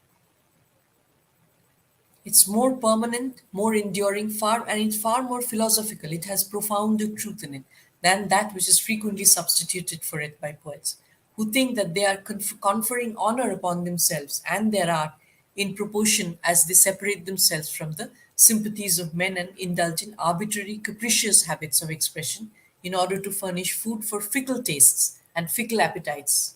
It's more permanent, more enduring, and it's far more philosophical. It has profounder truth in it than that which is frequently substituted for it by poets, who think that they are conferring honor upon themselves and their art in proportion as they separate themselves from the sympathies of men and indulge in arbitrary, capricious habits of expression in order to furnish food for fickle tastes and fickle appetites.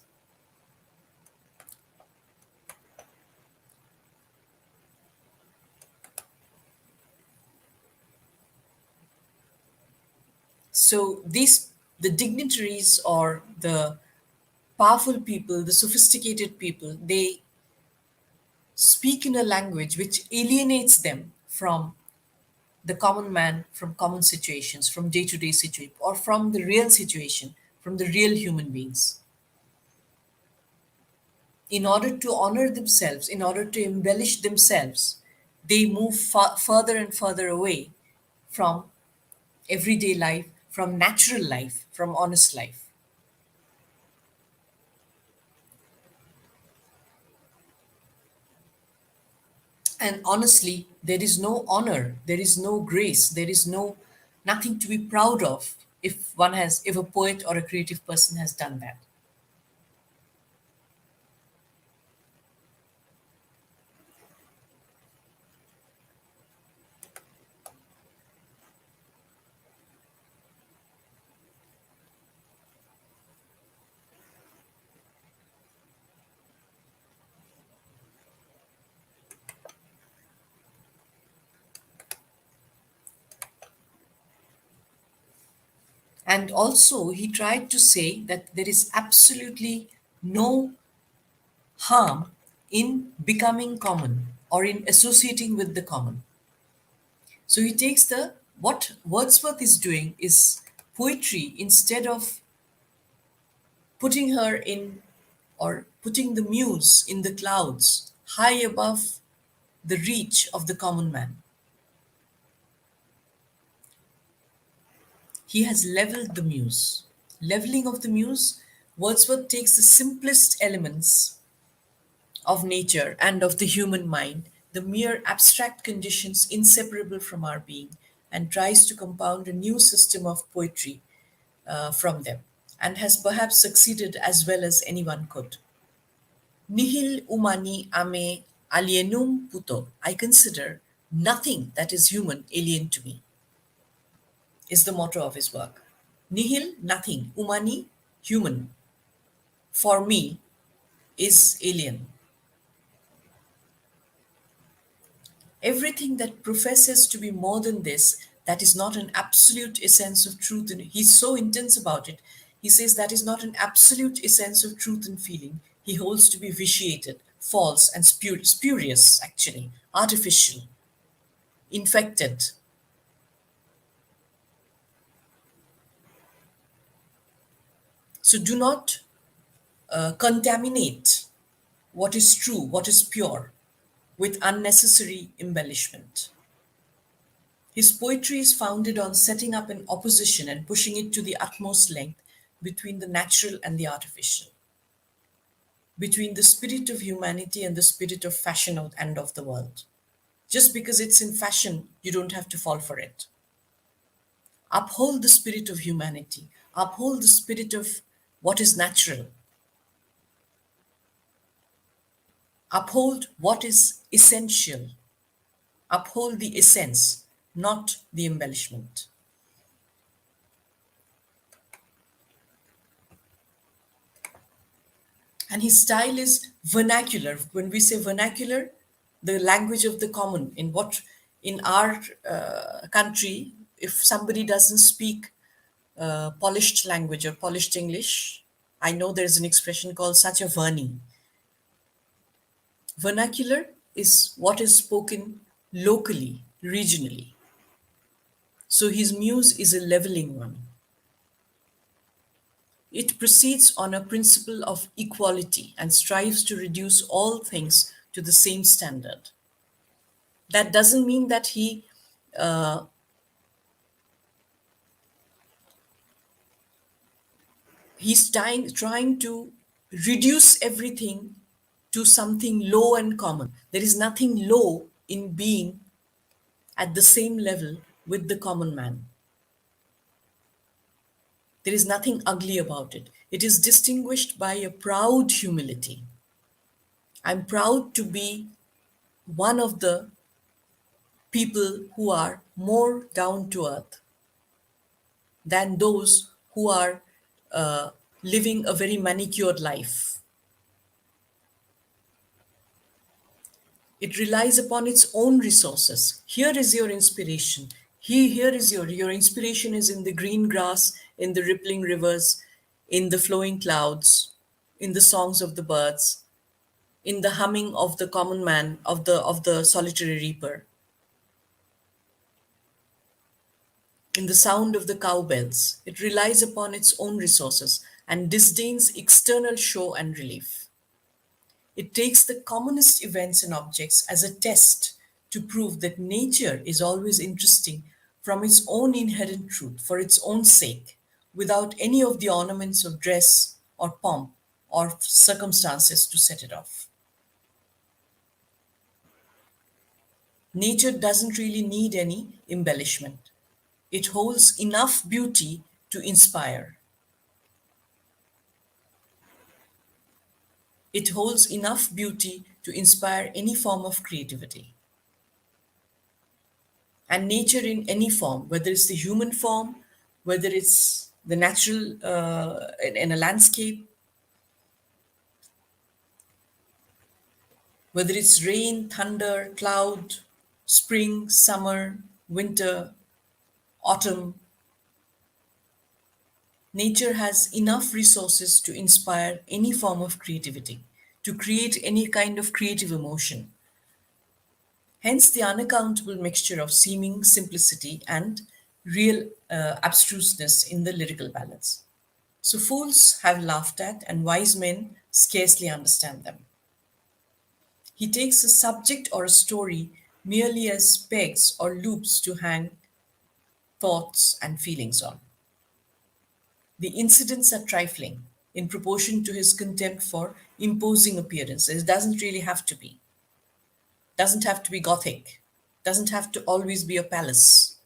So the dignitaries or the powerful people, the sophisticated people, they speak in a language which alienates them from the common man, from common situations, from day to day situation, or from the real situation, from the real human beings. In order to honor themselves, in order to embellish themselves, they move further and further away from everyday life, from natural life, from honest life. And honestly, there is no honor, there is no grace, there is nothing to be proud of if a poet or a creative person has done that. And also, he tried to say that there is absolutely no harm in becoming common or in associating with the common. So he takes what Wordsworth is doing is poetry, instead of putting her in or putting the muse in the clouds high above the reach of the common man. He has leveled the muse. Leveling of the muse, Wordsworth takes the simplest elements of nature and of the human mind, the mere abstract conditions inseparable from our being, and tries to compound a new system of poetry from them, and has perhaps succeeded as well as anyone could. Nihil humani ame alienum puto. I consider nothing that is human alien to me, is the motto of his work. Nihil, nothing. Humani, human. For me, is alien. Everything that professes to be more than this, that is not an absolute essence of truth, and he's so intense about it. He says that is not an absolute essence of truth and feeling. He holds to be vitiated, false, and spurious, actually, artificial, infected. So do not contaminate what is true, what is pure, with unnecessary embellishment. His poetry is founded on setting up an opposition and pushing it to the utmost length between the natural and the artificial, between the spirit of humanity and the spirit of fashion and of the world. Just because it's in fashion, you don't have to fall for it. Uphold the spirit of humanity, uphold the spirit of what is natural. Uphold what is essential, uphold the essence, not the embellishment. And his style is vernacular. When we say vernacular, the language of the common. In our country, if somebody doesn't speak polished language or polished English, I know there's an expression called such a verny. Vernacular is what is spoken locally, regionally. So his muse is a leveling one. It proceeds on a principle of equality and strives to reduce all things to the same standard. That doesn't mean that he's trying to reduce everything to something low and common. There is nothing low in being at the same level with the common man. There is nothing ugly about it. It is distinguished by a proud humility. I'm proud to be one of the people who are more down to earth than those who are uh, living a very manicured life. It relies upon its own resources. Here is your inspiration. Here is your inspiration is in the green grass, in the rippling rivers, in the flowing clouds, in the songs of the birds, in the humming of the common man, of the solitary reaper, in the sound of the cowbells. It relies upon its own resources and disdains external show and relief. It takes the commonest events and objects as a test to prove that nature is always interesting from its own inherent truth, for its own sake, without any of the ornaments of dress or pomp or circumstances to set it off. Nature doesn't really need any embellishment. It holds enough beauty to inspire. It holds enough beauty to inspire any form of creativity. And nature in any form, whether it's the human form, whether it's the natural in a landscape, whether it's rain, thunder, cloud, spring, summer, winter, autumn, nature has enough resources to inspire any form of creativity, to create any kind of creative emotion. Hence, the unaccountable mixture of seeming simplicity and real abstruseness in the lyrical ballads. So, fools have laughed at, and wise men scarcely understand them. He takes a subject or a story merely as pegs or loops to hang thoughts and feelings on. The incidents are trifling in proportion to his contempt for imposing appearances. It doesn't really have to be. Doesn't have to be gothic. Doesn't have to always be a palace.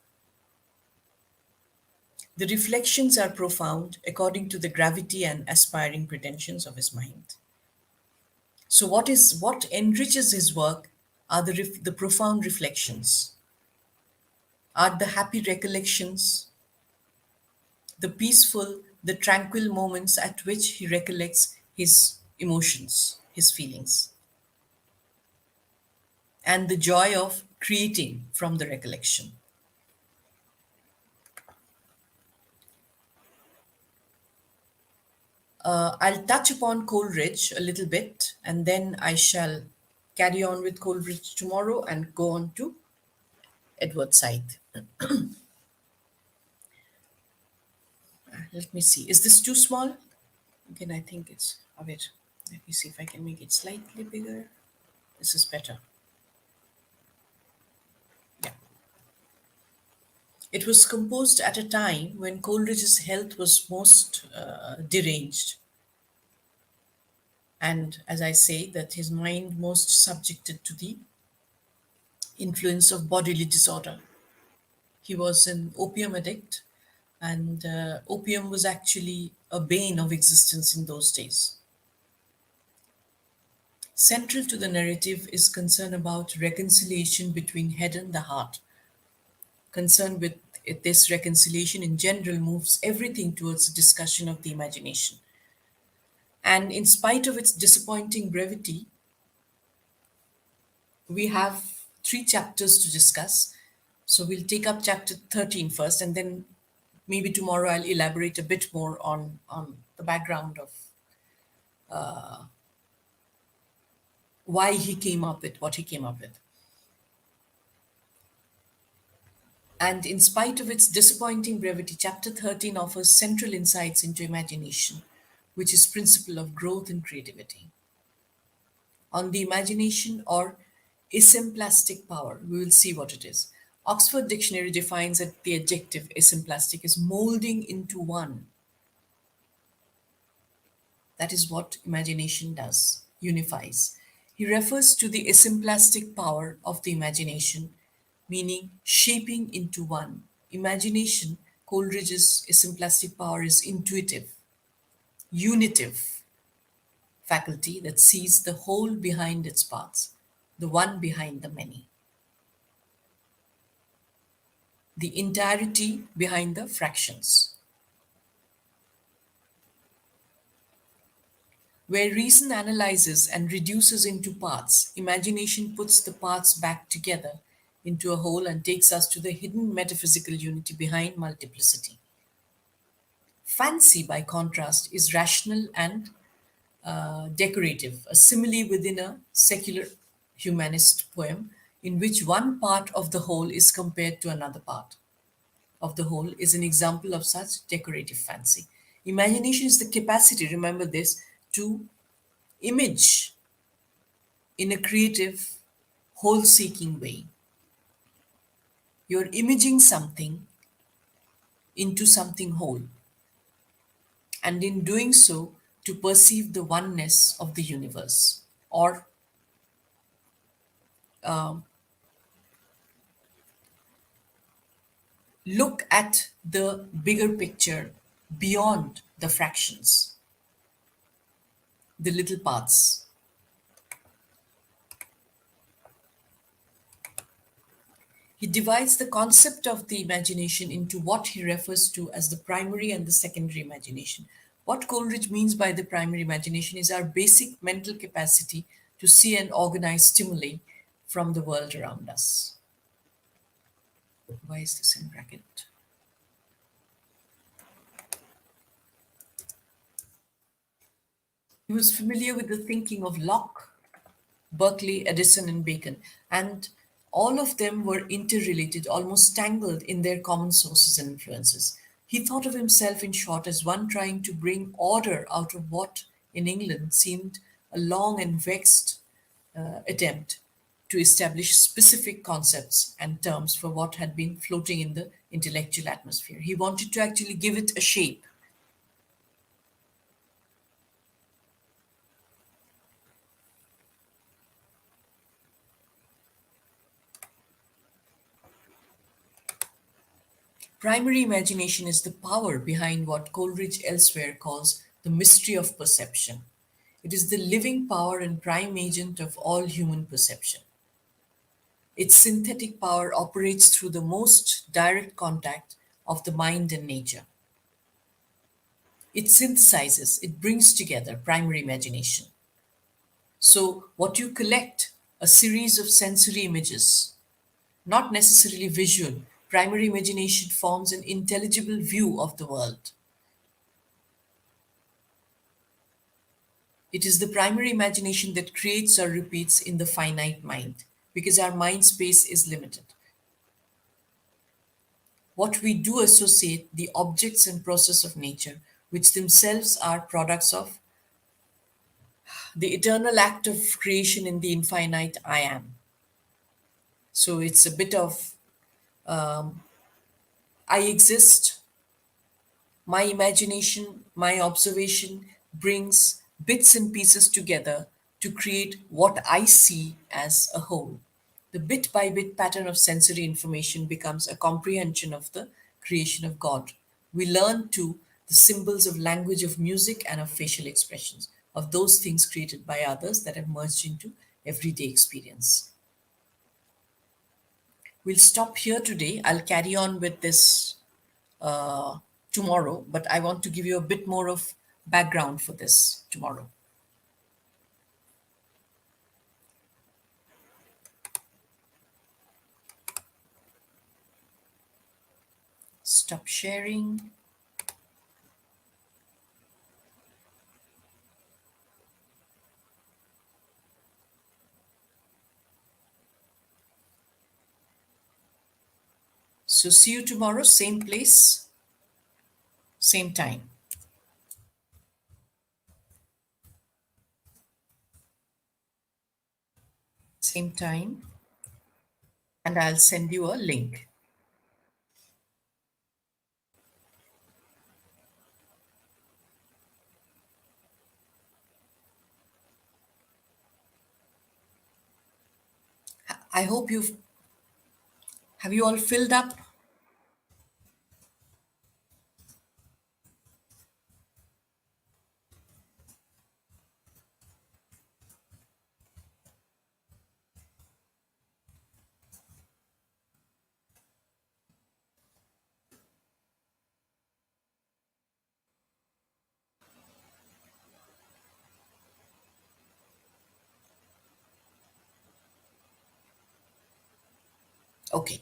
The reflections are profound according to the gravity and aspiring pretensions of his mind. So what enriches his work are the profound reflections, are the happy recollections, the peaceful, the tranquil moments at which he recollects his emotions, his feelings, and the joy of creating from the recollection. I'll touch upon Coleridge a little bit, and then I shall carry on with Coleridge tomorrow and go on to Edward Said. Let me see. Is this too small? Again, I think it's. Oh, wait. Let me see if I can make it slightly bigger. This is better. Yeah. It was composed at a time when Coleridge's health was most deranged, and as I say, that his mind most subjected to the influence of bodily disorder. He was an opium addict, and opium was actually a bane of existence in those days. Central to the narrative is concern about reconciliation between head and the heart. Concern with this reconciliation in general moves everything towards a discussion of the imagination. And in spite of its disappointing brevity, we have three chapters to discuss. So we'll take up chapter 13 first, and then maybe tomorrow I'll elaborate a bit more on the background of why he came up with what he came up with. And in spite of its disappointing brevity, chapter 13 offers central insights into imagination, which is principle of growth and creativity. On the imagination or asymplastic power, we will see what it is. Oxford Dictionary defines that the adjective asymplastic is molding into one. That is what imagination does, unifies. He refers to the asymplastic power of the imagination, meaning shaping into one. Imagination, Coleridge's asymplastic power is intuitive, unitive faculty that sees the whole behind its parts, the one behind the many, the entirety behind the fractions. Where reason analyzes and reduces into parts, imagination puts the parts back together into a whole and takes us to the hidden metaphysical unity behind multiplicity. Fancy, by contrast, is rational and decorative, a simile within a secular humanist poem in which one part of the whole is compared to another part of the whole is an example of such decorative fancy. Imagination is the capacity, remember this, to image in a creative, whole seeking way. You're imaging something into something whole, and in doing so, to perceive the oneness of the universe or look at the bigger picture beyond the fractions, the little parts. He divides the concept of the imagination into what he refers to as the primary and the secondary imagination. What Coleridge means by the primary imagination is our basic mental capacity to see and organize stimuli from the world around us. Why is this in bracket? He was familiar with the thinking of Locke, Berkeley, Edison, and Bacon, and all of them were interrelated, almost tangled in their common sources and influences. He thought of himself, in short, as one trying to bring order out of what, in England, seemed a long and vexed attempt to establish specific concepts and terms for what had been floating in the intellectual atmosphere. He wanted to actually give it a shape. Primary imagination is the power behind what Coleridge elsewhere calls the mystery of perception. It is the living power and prime agent of all human perception. Its synthetic power operates through the most direct contact of the mind and nature. It synthesizes, it brings together primary imagination. So, what you collect, a series of sensory images, not necessarily visual, primary imagination forms an intelligible view of the world. It is the primary imagination that creates or repeats in the finite mind, because our mind space is limited. What we do associate the objects and process of nature, which themselves are products of the eternal act of creation in the infinite I am. So it's a bit of I exist, my imagination, my observation brings bits and pieces together to create what I see as a whole. The bit by bit pattern of sensory information becomes a comprehension of the creation of God. We learn too the symbols of language of music and of facial expressions. of those things created by others that have merged into everyday experience. We'll stop here today. I'll carry on with this tomorrow, but I want to give you a bit more of background for this tomorrow. Stop sharing. So, see you tomorrow, same place, same time. Same time, and I'll send you a link. I hope you've have you all filled up? Okay.